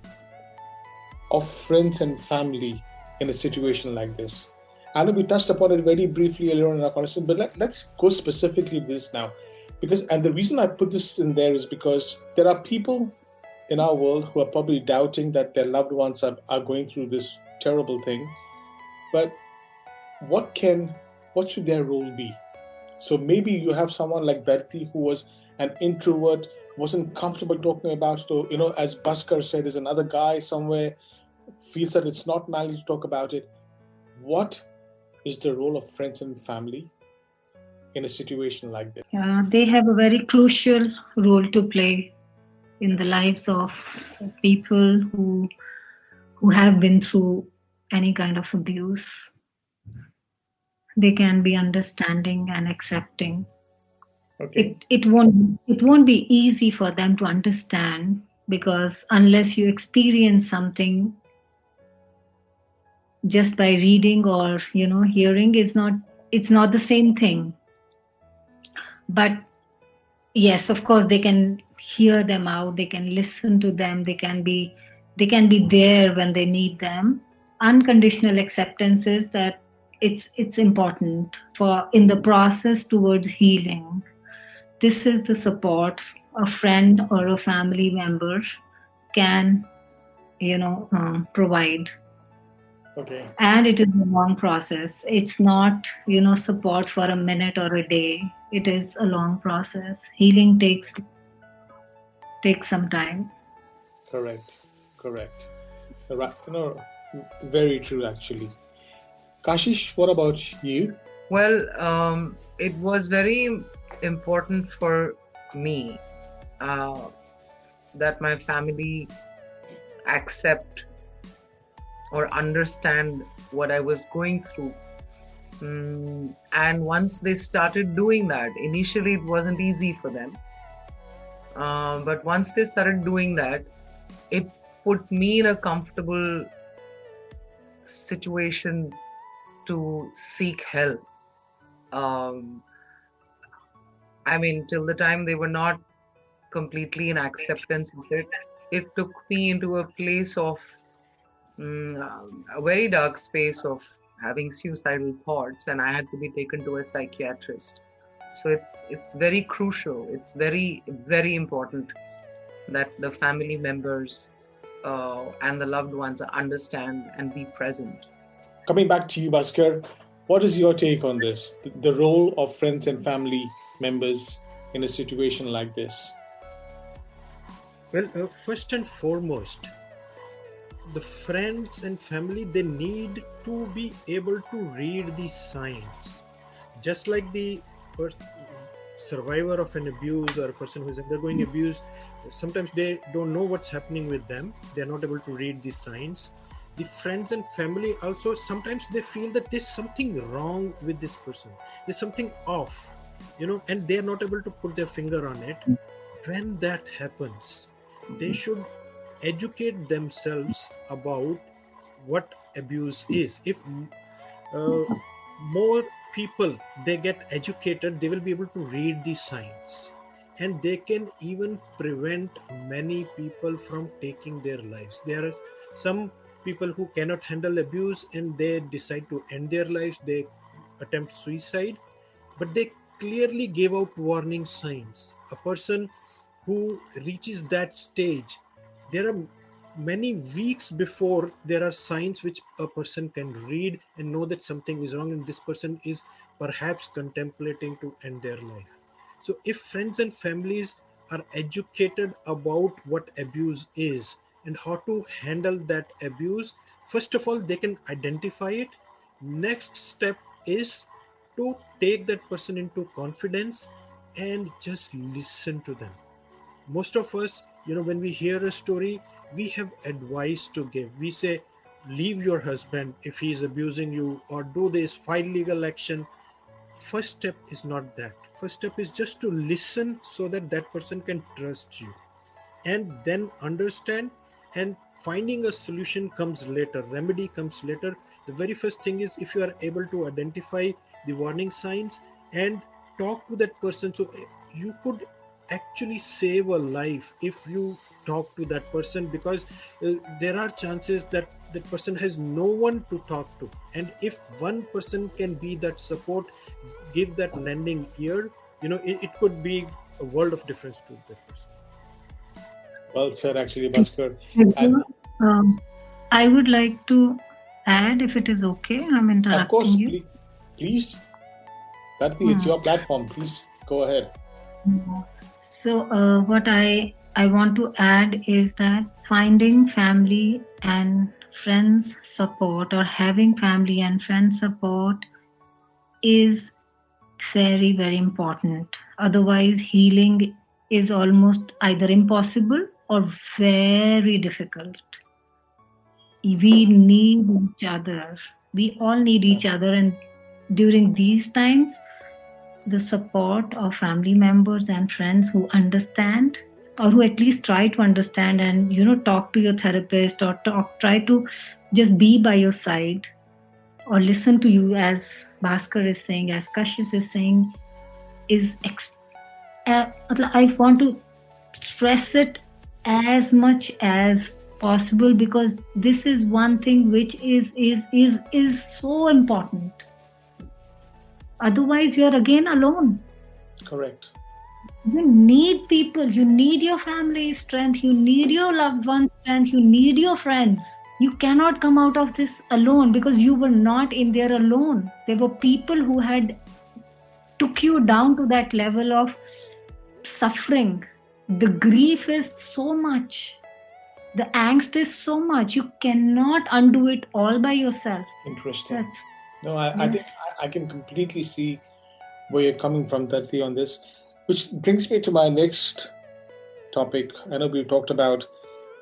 of friends and family in a situation like this? I know we touched upon it very briefly earlier on in our conversation, but let's go specifically to this now. And the reason I put this in there is because there are people in our world who are probably doubting that their loved ones are going through this terrible thing. But what should their role be? So maybe you have someone like Bertie who was an introvert, wasn't comfortable talking about it, or, as Bhaskar said, there's another guy somewhere feels that it's not manly to talk about it. What is the role of friends and family in a situation like this? They have a very crucial role to play in the lives of people who have been through any kind of abuse. They can be understanding and accepting. Okay. It won't be easy for them to understand, because unless you experience something, just by reading or hearing it's not the same thing. But yes, of course, they can hear them out, they can listen to them, they can be there when they need them. Unconditional acceptance is that it's important for in the process towards healing. This is the support a friend or a family member can provide. Okay. And it is a long process. It's not support for a minute or a day. It is a long process. Healing takes some time. Correct. Right. Very true actually. Kashish, what about you? Well, it was very important for me that my family accept or understand what I was going through. And once they started doing that, initially it wasn't easy for them. But once they started doing that, it put me in a comfortable situation to seek help. Um, I mean, till the time they were not completely in acceptance of it, it took me into a place of a very dark space of having suicidal thoughts, and I had to be taken to a psychiatrist. So it's very crucial. It's very very important that the family members and the loved ones understand and be present. Coming back to you, Bhaskar, what is your take on this? The role of friends and family members in a situation like this? Well, first and foremost, the friends and family, they need to be able to read the signs. Just like the survivor of an abuse or a person who is undergoing abuse, sometimes they don't know what's happening with them. They're not able to read the signs. The friends and family also, sometimes they feel that there's something wrong with this person. There's something off, and they're not able to put their finger on it. When that happens, they should educate themselves about what abuse is. If more people they get educated, they will be able to read the signs, and they can even prevent many people from taking their lives. There are some people who cannot handle abuse and they decide to end their lives. They attempt suicide, but they clearly gave out warning signs. A person who reaches that stage, there are many weeks before there are signs which a person can read and know that something is wrong and this person is perhaps contemplating to end their life. So if friends and families are educated about what abuse is and how to handle that abuse, first of all, they can identify it. Next step is to take that person into confidence and just listen to them. Most of us, when we hear a story, we have advice to give. We say, leave your husband if he is abusing you, or do this, file legal action. First step is not that. First step is just to listen so that that person can trust you, and then understand, and finding a solution comes later, remedy comes later. The very first thing is, if you are able to identify the warning signs and talk to that person, so you could actually save a life if you talk to that person, because there are chances that that person has no one to talk to, and if one person can be that support, give that lending ear, it could be a world of difference to that person. Well said, actually, Bhaskar. I would like to add, if it is okay. I'm interrupting Of course, you. please. Bharti, it's your platform. Please go ahead. So what I want to add is that finding family and friends support, or having family and friends support, is very, very important. Otherwise, healing is almost either impossible or very difficult. We need each other. We all need each other. And during these times, the support of family members and friends who understand, or who at least try to understand, and talk to your therapist, or try to just be by your side, or listen to you, as Bhaskar is saying, as Kashyap is saying, is I want to stress it as much as possible, because this is one thing which is so important. Otherwise, you are again alone. Correct. You need people. You need your family's strength. You need your loved one's strength. You need your friends. You cannot come out of this alone, because you were not in there alone. There were people who had took you down to that level of suffering. The grief is so much. The angst is so much. You cannot undo it all by yourself. Interesting. No, I think I can completely see where you're coming from, Dharti, on this, which brings me to my next topic. I know we've talked about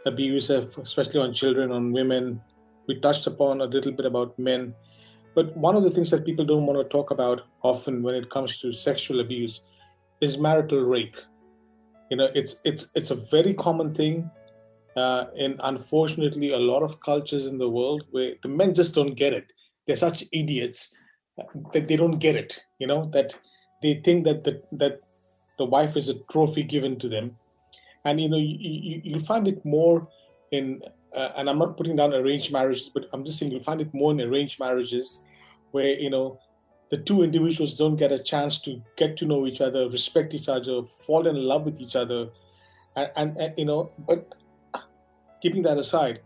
abuse, especially on children, on women. We touched upon a little bit about men. But one of the things that people don't want to talk about often when it comes to sexual abuse is marital rape. It's a very common thing. in unfortunately a lot of cultures in the world where the men just don't get it. They're such idiots that they don't get it. That they think that the wife is a trophy given to them, and you'll find it more in. And I'm not putting down arranged marriages, but I'm just saying you'll find it more in arranged marriages, where the two individuals don't get a chance to get to know each other, respect each other, fall in love with each other, and but keeping that aside,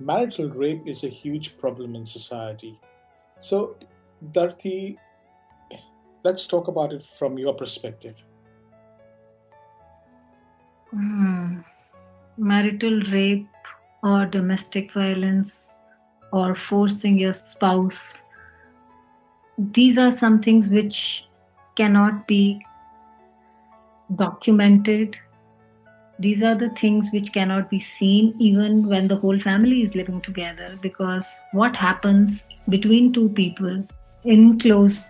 marital rape is a huge problem in society. So, Dharti, let's talk about it from your perspective. Marital rape or domestic violence or forcing your spouse, these are some things which cannot be documented. These are the things which cannot be seen even when the whole family is living together, because what happens between two people in closed,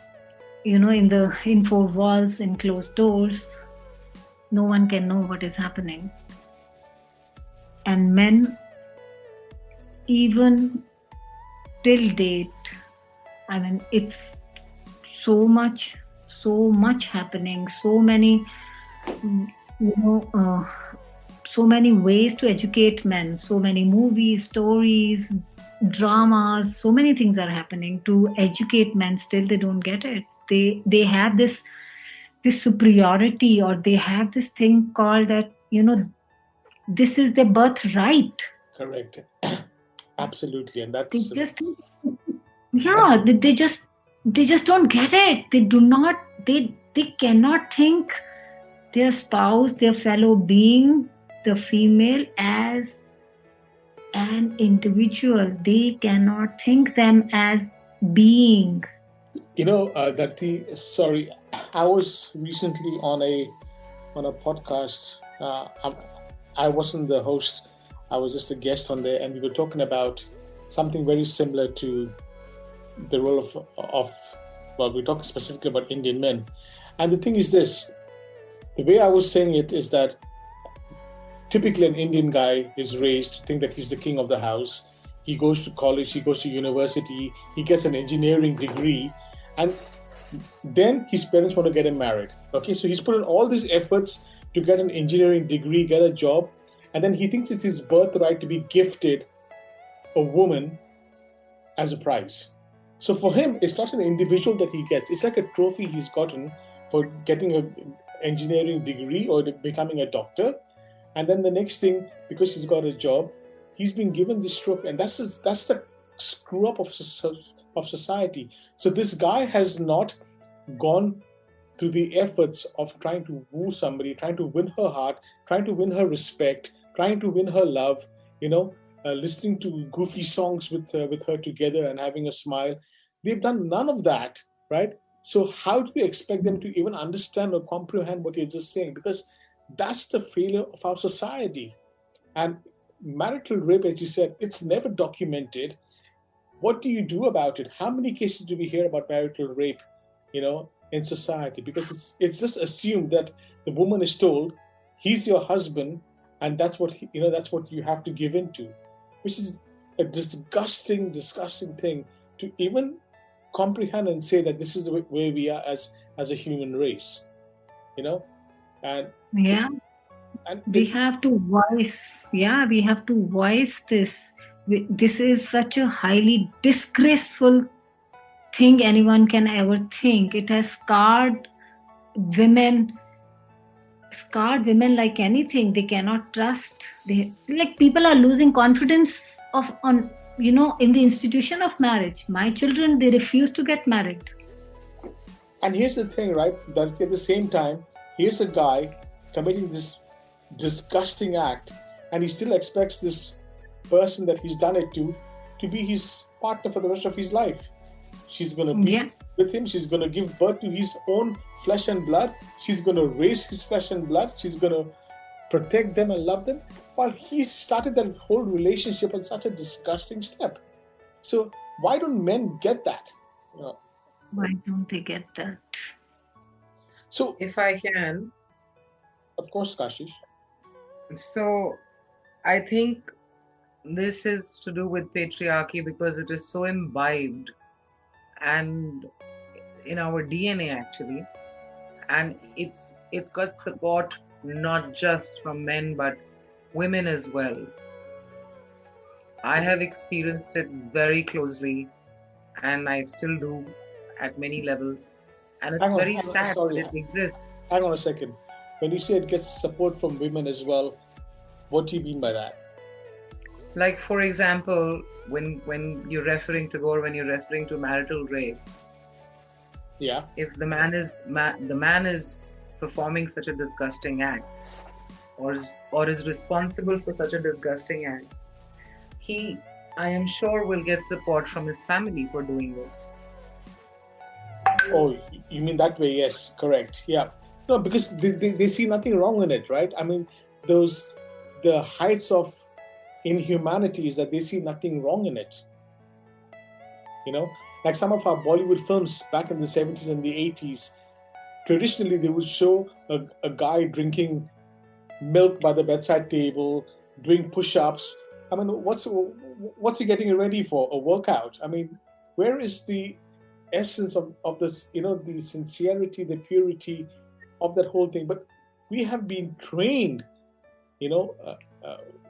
in four walls, in closed doors, no one can know what is happening. And men, even till date, I mean, it's so much happening, so many so many ways to educate men, so many movies, stories, dramas, so many things are happening to educate men. Still they don't get it. They have this superiority, or they have this thing called that this is their birthright. Correct. Absolutely. And that's they just don't get it. They cannot think their spouse, their fellow being, the female, as an individual. They cannot think them as being. Dharti, sorry, I was recently on a podcast. I wasn't the host. I was just a guest on there, and we were talking about something very similar to the role of we're talking specifically about Indian men. And the thing is this, the way I was saying it is that typically an Indian guy is raised to think that he's the king of the house. He goes to college, he goes to university, he gets an engineering degree, and then his parents want to get him married. Okay, so he's put in all these efforts to get an engineering degree, get a job, and then he thinks it's his birthright to be gifted a woman as a prize. So for him, it's not an individual that he gets. It's like a trophy he's gotten for getting an engineering degree or becoming a doctor. And then the next thing, because he's got a job, he's been given this trophy. And that's the screw up of society. So this guy has not gone through the efforts of trying to woo somebody, trying to win her heart, trying to win her respect, trying to win her love, listening to goofy songs with her together and having a smile. They've done none of that, right? So how do you expect them to even understand or comprehend what you're just saying? Because that's the failure of our society. And marital rape, as you said, it's never documented. What do you do about it? How many cases do we hear about marital rape, in society? Because it's just assumed that the woman is told, he's your husband, and that's what that's what you have to give into, which is a disgusting thing to even comprehend and say that this is the way we are as a human race, and we have to voice this. This is such a highly disgraceful thing anyone can ever think. It has scarred women like anything. They cannot trust. People are losing confidence in the institution of marriage. My children, they refuse to get married. And here's the thing, right? That at the same time, here's a guy committing this disgusting act, and he still expects this person that he's done it to be his partner for the rest of his life. She's going to be with him. She's going to give birth to his own flesh and blood. She's going to raise his flesh and blood. She's going to protect them and love them. While he started that whole relationship on such a disgusting step. So why don't men get that? Why don't they get that? So if I can. Of course, Kashish. So I think this is to do with patriarchy because it is so imbibed and in our DNA actually, and it's got support not just from men but women as well. I have experienced it very closely, and I still do at many levels, and it's very Hang on, sad, but sorry, it exists. hang on a second. When you say it gets support from women as well, what do you mean by that? Like for example, when you're referring to Gore, when you're referring to marital rape, Yeah. if the man is performing such a disgusting act, or is responsible for such a disgusting act, he, I am sure, will get support from his family for doing this. Oh, you mean that way? Yes, correct. Yeah. No, because they see nothing wrong in it, right? I mean, the heights of inhumanity is that they see nothing wrong in it. You know, like some of our Bollywood films back in the 70s and the 80s, traditionally they would show a guy drinking milk by the bedside table, doing push-ups. I mean, what's he getting ready for? A workout? I mean, where is the essence of this? You know, the sincerity, the purity of that whole thing. But we have been trained, you know,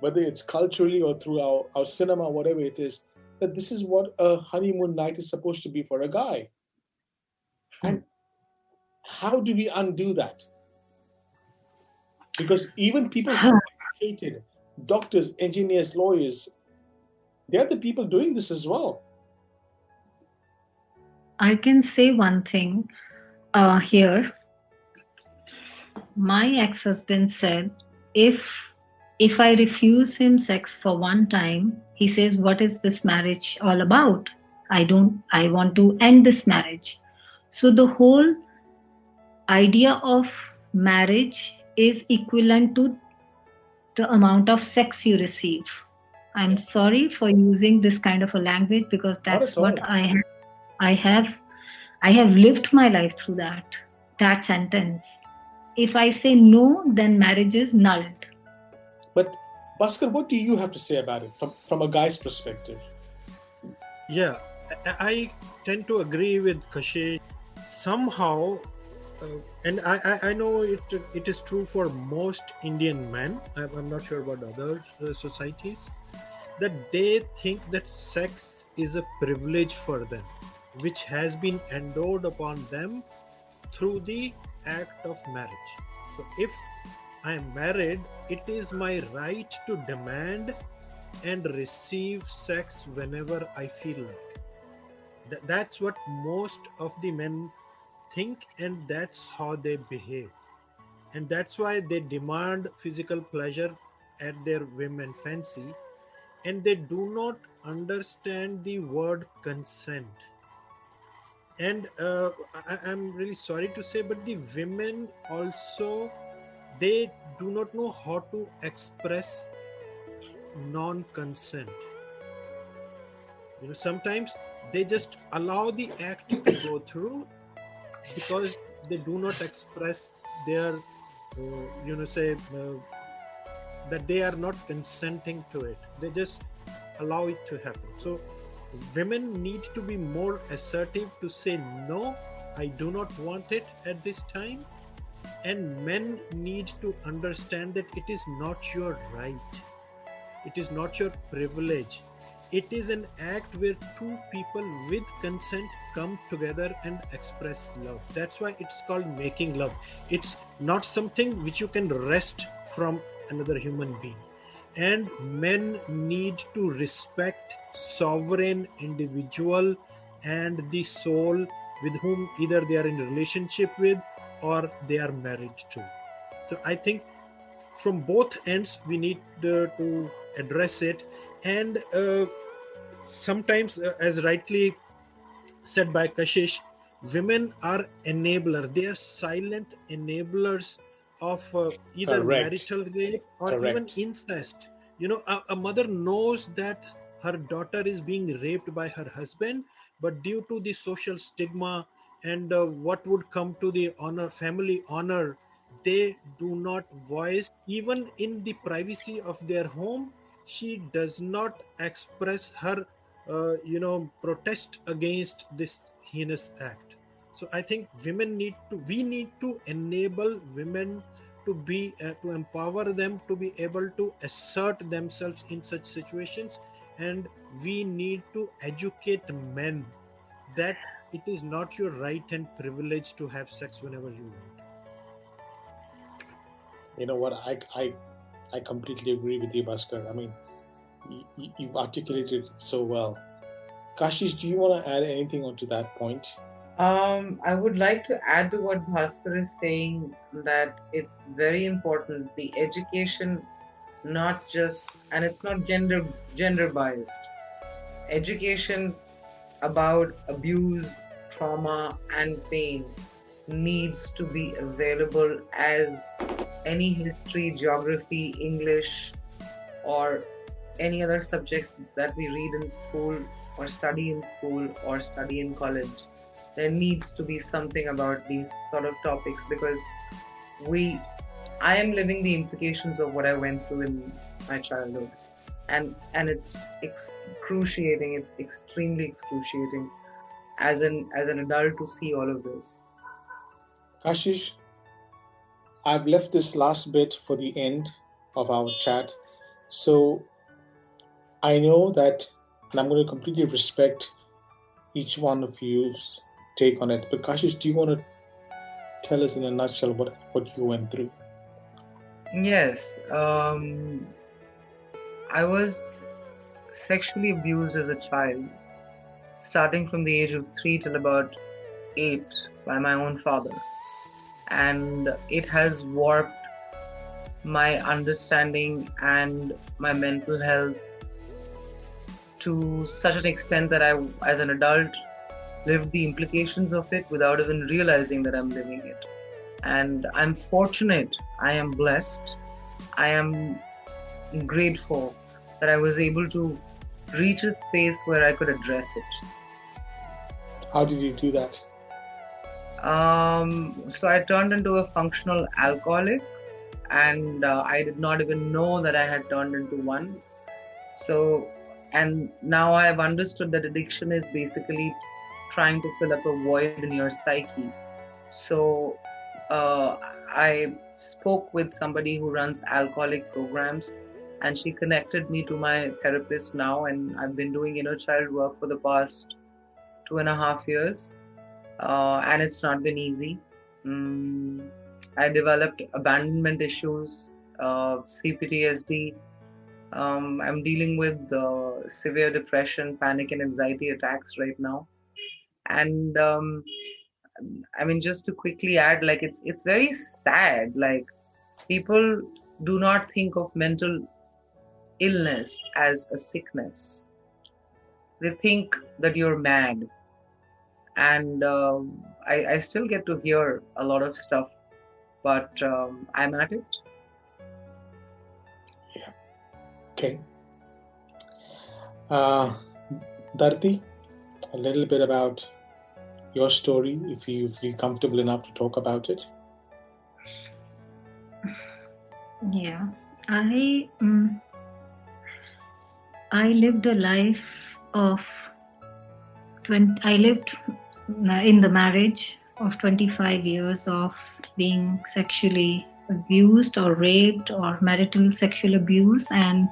whether it's culturally or through our cinema, whatever it is, that this is what a honeymoon night is supposed to be for a guy. And how do we undo that? Because even people who are educated, doctors, engineers, lawyers, they're the people doing this as well. I can say one thing here. My ex-husband said, if I refuse him sex for one time, he says, what is this marriage all about? I want to end this marriage. So the whole idea of marriage is equivalent to the amount of sex you receive. I'm sorry for using this kind of a language because Not that's at all. what I have I have lived my life through that sentence. If I say no, then marriage is nulled. But Bhaskar, what do you have to say about it from a guy's perspective? Yeah, I tend to agree with Kashish. Somehow, and I know it is true for most Indian men. I'm not sure about other societies, that they think that sex is a privilege for them, which has been endowed upon them through the act of marriage. So if I am married, it is my right to demand and receive sex whenever I feel like. That's what most of the men think, and that's how they behave. And that's why they demand physical pleasure at their whim and fancy, and they do not understand the word consent. And I'm really sorry to say, but the women also, they do not know how to express non-consent. Sometimes they just allow the act to go through because they do not express their that they are not consenting to it. They just allow it to happen. So women need to be more assertive to say no, I do not want it at this time. And men need to understand that it is not your right, it is not your privilege. It is an act where two people with consent come together and express love. That's why it's called making love. It's not something which you can wrest from another human being. And men need to respect sovereign individual and the soul with whom either they are in a relationship with or they are married to. So I think from both ends we need to address it. And sometimes, as rightly said by Kashish, women are enabler. They are silent enablers of either Correct. marital rape or even Correct. incest. A mother knows that her daughter is being raped by her husband, but due to the social stigma and what would come to the honor, family honor, they do not voice, even in the privacy of their home. She does not express her protest against this heinous act. So I think we need to enable women to be to empower them to be able to assert themselves in such situations, and we need to educate men that it is not your right and privilege to have sex whenever you want. You know what? I completely agree with you, Bhaskar. I mean, you've articulated it so well. Kashish, do you want to add anything onto that point? I would like to add to what Bhaskar is saying, that it's very important the education, not just, and it's not gender biased. Education about abuse, trauma, and pain needs to be available as any history, geography, English, or any other subjects that we read in school or study in school or study in college. There needs to be something about these sort of topics, because I am living the implications of what I went through in my childhood, and it's excruciating. It's extremely excruciating as an adult to see all of this. Kashish, I've left this last bit for the end of our chat. So I know that, and I'm going to completely respect each one of you's take on it. But Kashish, do you want to tell us in a nutshell what you went through? Yes. I was sexually abused as a child, starting from the age of 3 till about 8 by my own father. And it has warped my understanding and my mental health to such an extent that I, as an adult, lived the implications of it without even realizing that I'm living it. And I'm fortunate, I am blessed, I am grateful that I was able to reach a space where I could address it. How did you do that? So I turned into a functional alcoholic, and I did not even know that I had turned into one. So, and now I have understood that addiction is basically trying to fill up a void in your psyche. So I spoke with somebody who runs alcoholic programs, and she connected me to my therapist now, and I've been doing inner child work for the past 2.5 years, and it's not been easy. I developed abandonment issues, CPTSD. I'm dealing with severe depression, panic, and anxiety attacks right now. And I mean, just to quickly add, like it's very sad. Like, people do not think of mental illness as a sickness. They think that you're mad. And I still get to hear a lot of stuff, but I'm at it. Yeah. Okay. Dharti, a little bit about your story, if you feel comfortable enough to talk about it. Yeah, I lived a life of I lived in the marriage of 25 years of being sexually abused or raped or marital sexual abuse and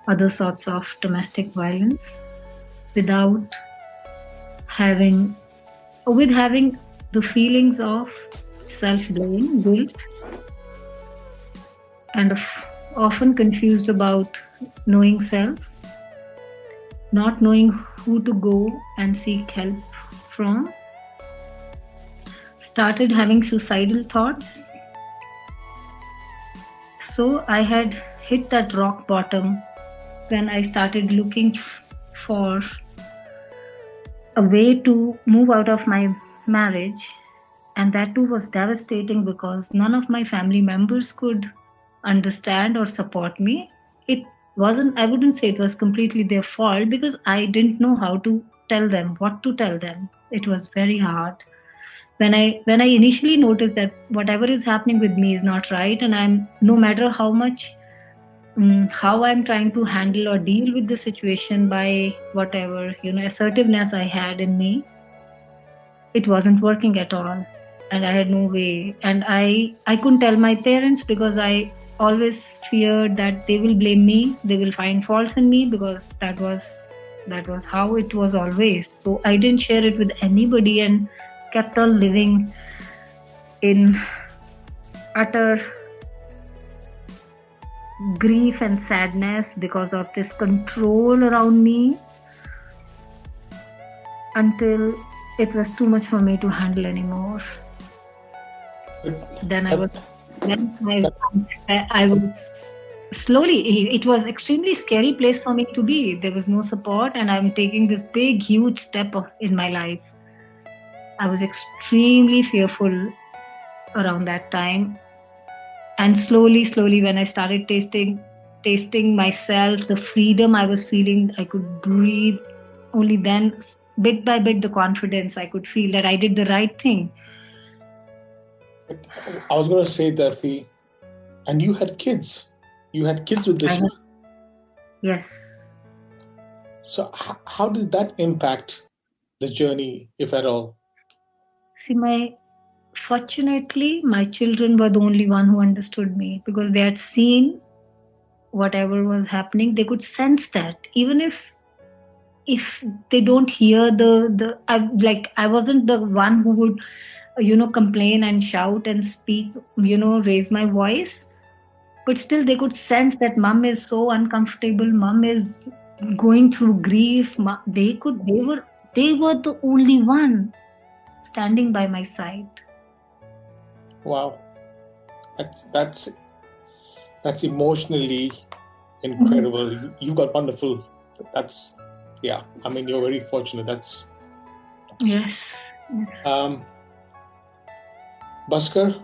other sorts of domestic violence without having the feelings of self-blame, guilt, and often confused about knowing self, not knowing who to go and seek help from, started having suicidal thoughts. So I had hit that rock bottom when I started looking for a way to move out of my marriage, and that too was devastating because none of my family members could understand or support me. It wasn't, I wouldn't say it was completely their fault, because I didn't know how to tell them, what to tell them. It was very hard. when I initially noticed that whatever is happening with me is not right, and I'm, no matter how much, how I'm trying to handle or deal with the situation by whatever, assertiveness I had in me, it wasn't working at all. And I had no way. And I couldn't tell my parents because I always feared that they will blame me, they will find faults in me, because that was how it was always. So I didn't share it with anybody and kept on living in utter grief and sadness because of this control around me, until it was too much for me to handle anymore. Then I was slowly, it was extremely scary place for me to be. There was no support, and I'm taking this big, huge step in my life. I was extremely fearful around that time. And slowly, when I started tasting myself, the freedom I was feeling, I could breathe. Only then, bit by bit, the confidence I could feel that I did the right thing. I was going to say that and you had kids. You had kids with this. Yes. So how did that impact the journey, if at all? See, fortunately, my children were the only one who understood me, because they had seen whatever was happening. They could sense that, even if they don't hear I wasn't the one who would complain and shout and speak, raise my voice, but still they could sense that mom is so uncomfortable, mom is going through grief. They were the only one standing by my side. Wow, that's emotionally incredible. You got wonderful. I mean, you're very fortunate. That's yes. Bhaskar,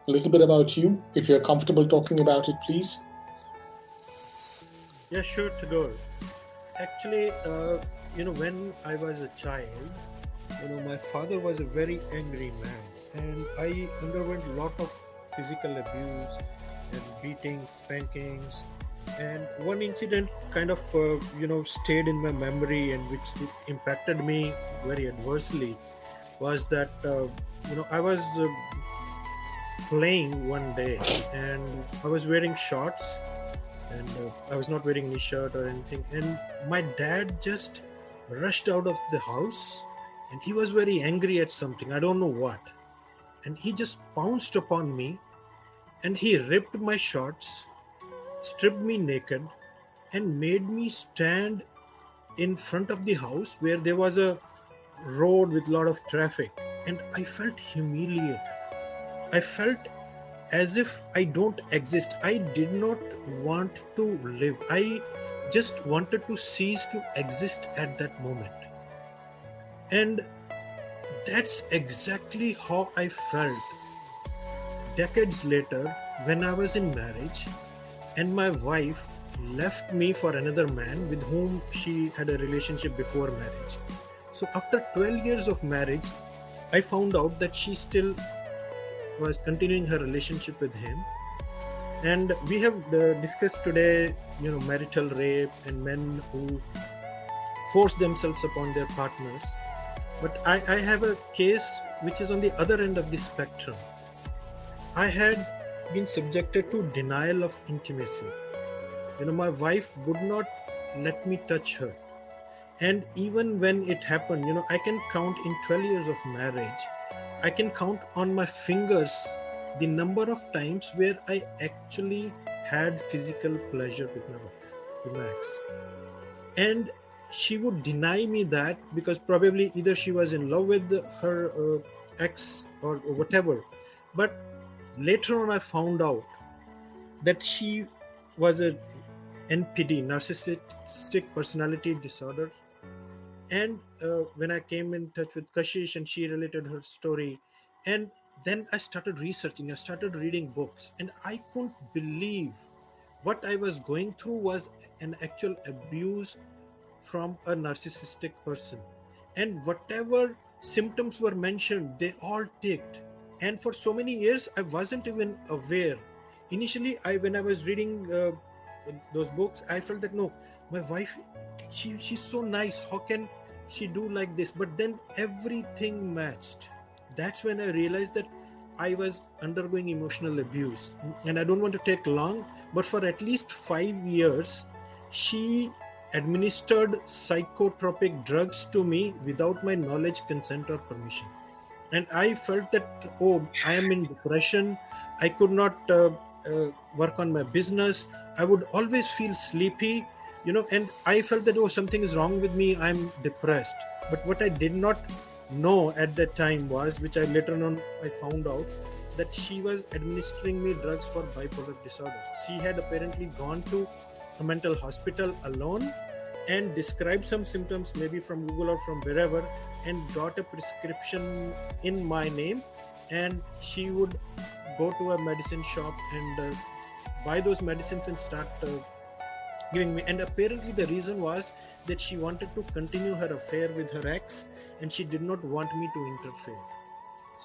a little bit about you, if you're comfortable talking about it, please. Yeah, sure, Tagore. Actually, when I was a child, my father was a very angry man, and I underwent a lot of physical abuse and beatings, spankings. And one incident kind of, stayed in my memory, and which impacted me very adversely, was that, I was playing one day, and I was wearing shorts, and I was not wearing any shirt or anything. And my dad just rushed out of the house, and he was very angry at something. I don't know what. And he just pounced upon me, and he ripped my shorts, stripped me naked, and made me stand in front of the house where there was a road with a lot of traffic. And I felt humiliated. I felt as if I don't exist. I did not want to live. I just wanted to cease to exist at that moment. And that's exactly how I felt decades later when I was in marriage, and my wife left me for another man with whom she had a relationship before marriage. So after 12 years of marriage, I found out that she still was continuing her relationship with him. And we have discussed today, marital rape and men who force themselves upon their partners. But I have a case which is on the other end of the spectrum. I had been subjected to denial of intimacy. My wife would not let me touch her. And even when it happened, I can count in 12 years of marriage, I can count on my fingers the number of times where I actually had physical pleasure with my wife, with my ex. And she would deny me that because probably either she was in love with her ex or whatever. But later on, I found out that she was a NPD, narcissistic personality disorder. And when I came in touch with Kashish and she related her story, and then I started researching, I started reading books, and I couldn't believe what I was going through was an actual abuse from a narcissistic person. And whatever symptoms were mentioned, they all ticked. And for so many years, I wasn't even aware. Initially, when I was reading those books, I felt that no, my wife, she's so nice. How can she do like this? But then everything matched. That's when I realized that I was undergoing emotional abuse. And I don't want to take long, but for at least 5 years, she administered psychotropic drugs to me without my knowledge, consent, or permission. And I felt that, oh, I am in depression. I could not work on my business. I would always feel sleepy, and I felt that, oh, something is wrong with me. I'm depressed. But what I did not know at that time was, which I later on I found out, that she was administering me drugs for bipolar disorder. She had apparently gone to a mental hospital alone and described some symptoms, maybe from Google or from wherever, and got a prescription in my name. And she would go to a medicine shop and buy those medicines and start giving me. And apparently the reason was that she wanted to continue her affair with her ex, and she did not want me to interfere.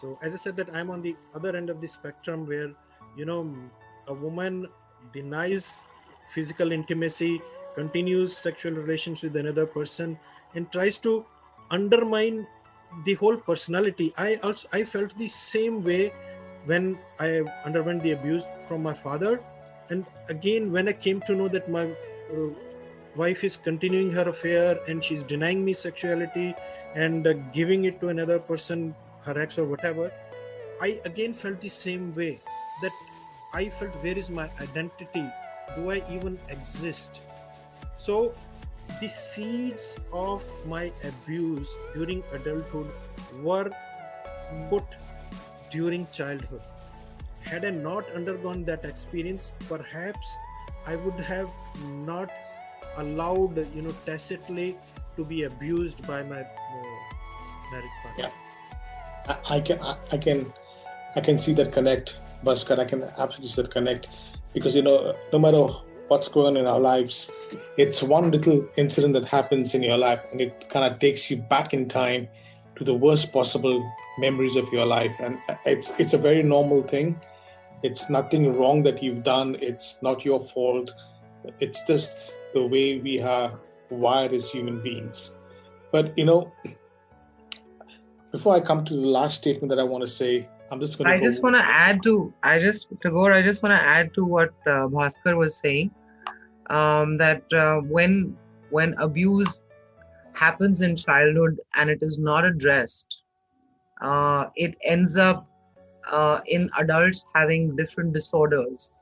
So as I said, that I'm on the other end of the spectrum where, a woman denies physical intimacy, continues sexual relations with another person, and tries to undermine the whole personality. I felt the same way when I underwent the abuse from my father. And again, when I came to know that my wife is continuing her affair and she's denying me sexuality and giving it to another person, her ex or whatever, I again felt the same way, that I felt, where is my identity? Do I even exist? So the seeds of my abuse during adulthood were put during childhood. Had I not undergone that experience, perhaps I would have not allowed, tacitly to be abused by my married partner. Yeah, I can see that connect, Bhaskar. I can absolutely see that connect, because no matter what's going on in our lives, it's one little incident that happens in your life, and it kind of takes you back in time to the worst possible memories of your life. And it's a very normal thing. It's nothing wrong that you've done. It's not your fault. It's just the way we are wired as human beings. But before I come to the last statement that I want to say, I'm just going to Tagore, I just want to add to what Bhaskar was saying, that when abuse happens in childhood and it is not addressed, it ends up in adults having different disorders,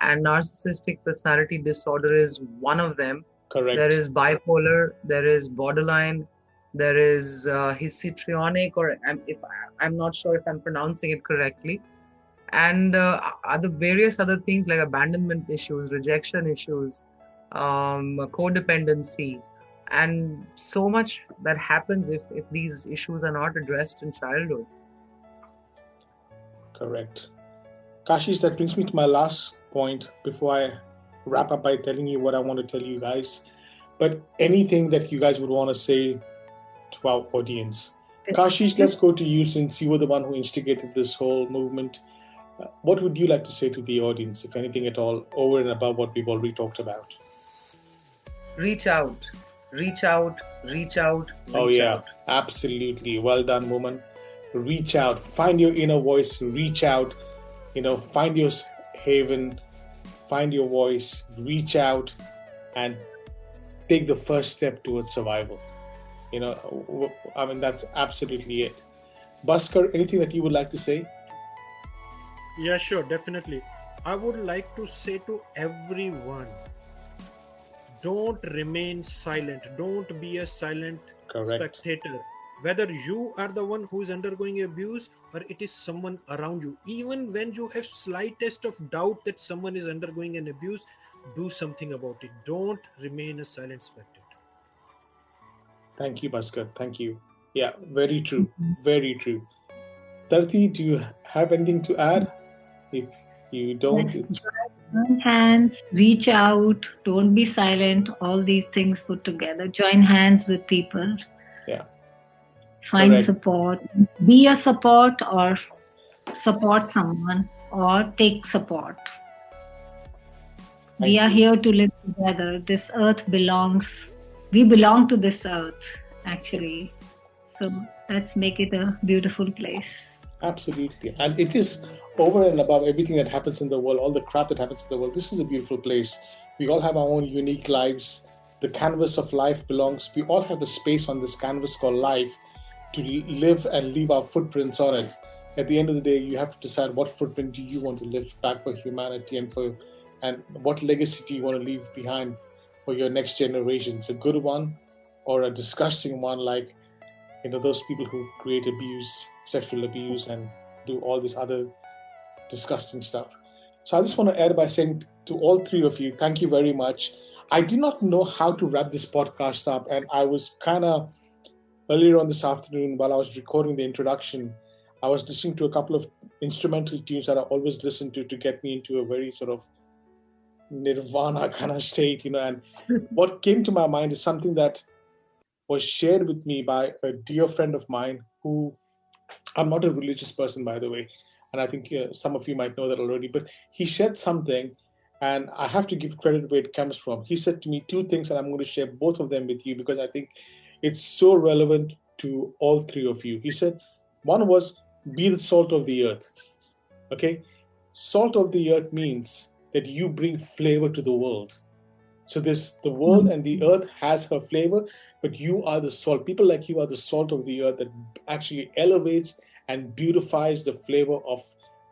and narcissistic personality disorder is one of them. Correct. There is bipolar, there is borderline, there is histrionic, or I'm not sure if I'm pronouncing it correctly, and other various other things like abandonment issues, rejection issues, codependency, and so much that happens if these issues are not addressed in childhood. Correct. Kashish, that brings me to my last point before I wrap up by telling you what I want to tell you guys. But anything that you guys would want to say to our audience. Kashish, let's go to you, since you were the one who instigated this whole movement. What would you like to say to the audience, if anything at all, over and above what we've already talked about? Reach out. Oh yeah, absolutely. Well done, woman. Reach out. Find your inner voice. Reach out. Find your haven. Find your voice. Reach out and take the first step towards survival. That's absolutely it. Bhaskar, anything that you would like to say? Yeah, sure, definitely. I would like to say to everyone, don't remain silent. Don't be a silent spectator. Whether you are the one who is undergoing abuse or it is someone around you, even when you have slightest of doubt that someone is undergoing an abuse, do something about it. Don't remain a silent spectator. Thank you, Bhaskar. Thank you. Yeah, very true. Very true. Dharti, do you have anything to add? If you don't, join hands, reach out, don't be silent, all these things put together. Join hands with people. Yeah. Find Correct. support, be a support, or support someone, or take support. We Thank are you. here to live together. This earth we belong to this earth, actually. So let's make it a beautiful place. Absolutely. And it is over and above everything that happens in the world, all the crap that happens in the world. This is a beautiful place. We all have our own unique lives. The canvas of life belongs, we all have a space on this canvas called life to live and leave our footprints on it. At the end of the day, you have to decide what footprint do you want to leave back for humanity, and what legacy do you want to leave behind for your next generations, a good one or a disgusting one, like those people who create abuse, sexual abuse, and do all this other disgusting stuff. So I just want to add by saying to all three of you, thank you very much. I did not know how to wrap this podcast up, and I was kind of earlier on this afternoon while I was recording the introduction, I was listening to a couple of instrumental tunes that I always listen to get me into a very sort of nirvana kind of state, and what came to my mind is something that was shared with me by a dear friend of mine who, I'm not a religious person, by the way, and I think some of you might know that already, but he shared something, and I have to give credit where it comes from. He said to me two things, and I'm going to share both of them with you because I think it's so relevant to all three of you. He said, one was, be the salt of the earth. Okay? Salt of the earth means that you bring flavor to the world. So the world and the earth has her flavor, but you are the salt. People like you are the salt of the earth that actually elevates and beautifies the flavor of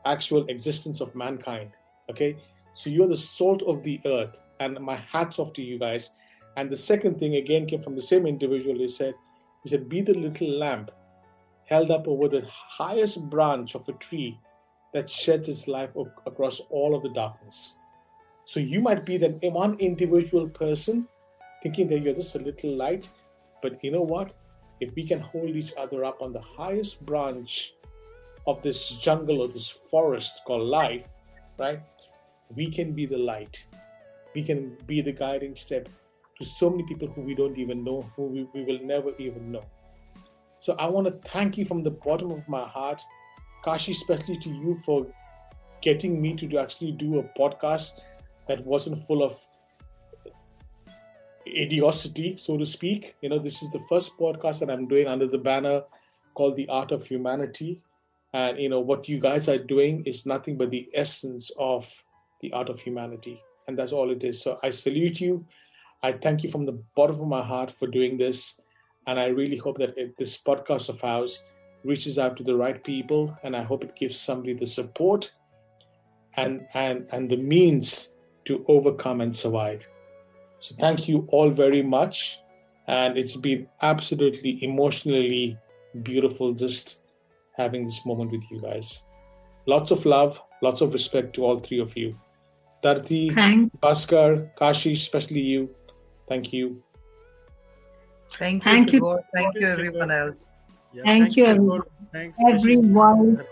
actual existence of mankind. Okay? So you're the salt of the earth, and my hat's off to you guys. And the second thing again came from the same individual. He said, be the little lamp held up over the highest branch of a tree that sheds its light across all of the darkness. So you might be that one individual person thinking that you're just a little light, but you know what? If we can hold each other up on the highest branch of this jungle or this forest called life, right? We can be the light. We can be the guiding step to so many people who we don't even know, who we will never even know. So I want to thank you from the bottom of my heart, Kashi, especially to you for getting me to actually do a podcast that wasn't full of idiocy, so to speak. This is the first podcast that I'm doing under the banner called The Art of Humanity. And, what you guys are doing is nothing but the essence of the art of humanity. And that's all it is. So I salute you. I thank you from the bottom of my heart for doing this. And I really hope that this podcast of ours reaches out to the right people. And I hope it gives somebody the support and the means to overcome and survive. So thank you all very much. And it's been absolutely emotionally beautiful just having this moment with you guys. Lots of love, lots of respect to all three of you. Dharti, Bhaskar, Kashi, especially you. Thank you. Thank you, Tagore. Thank you, everyone else. Yeah, thank you, Tagore. Thanks, everyone.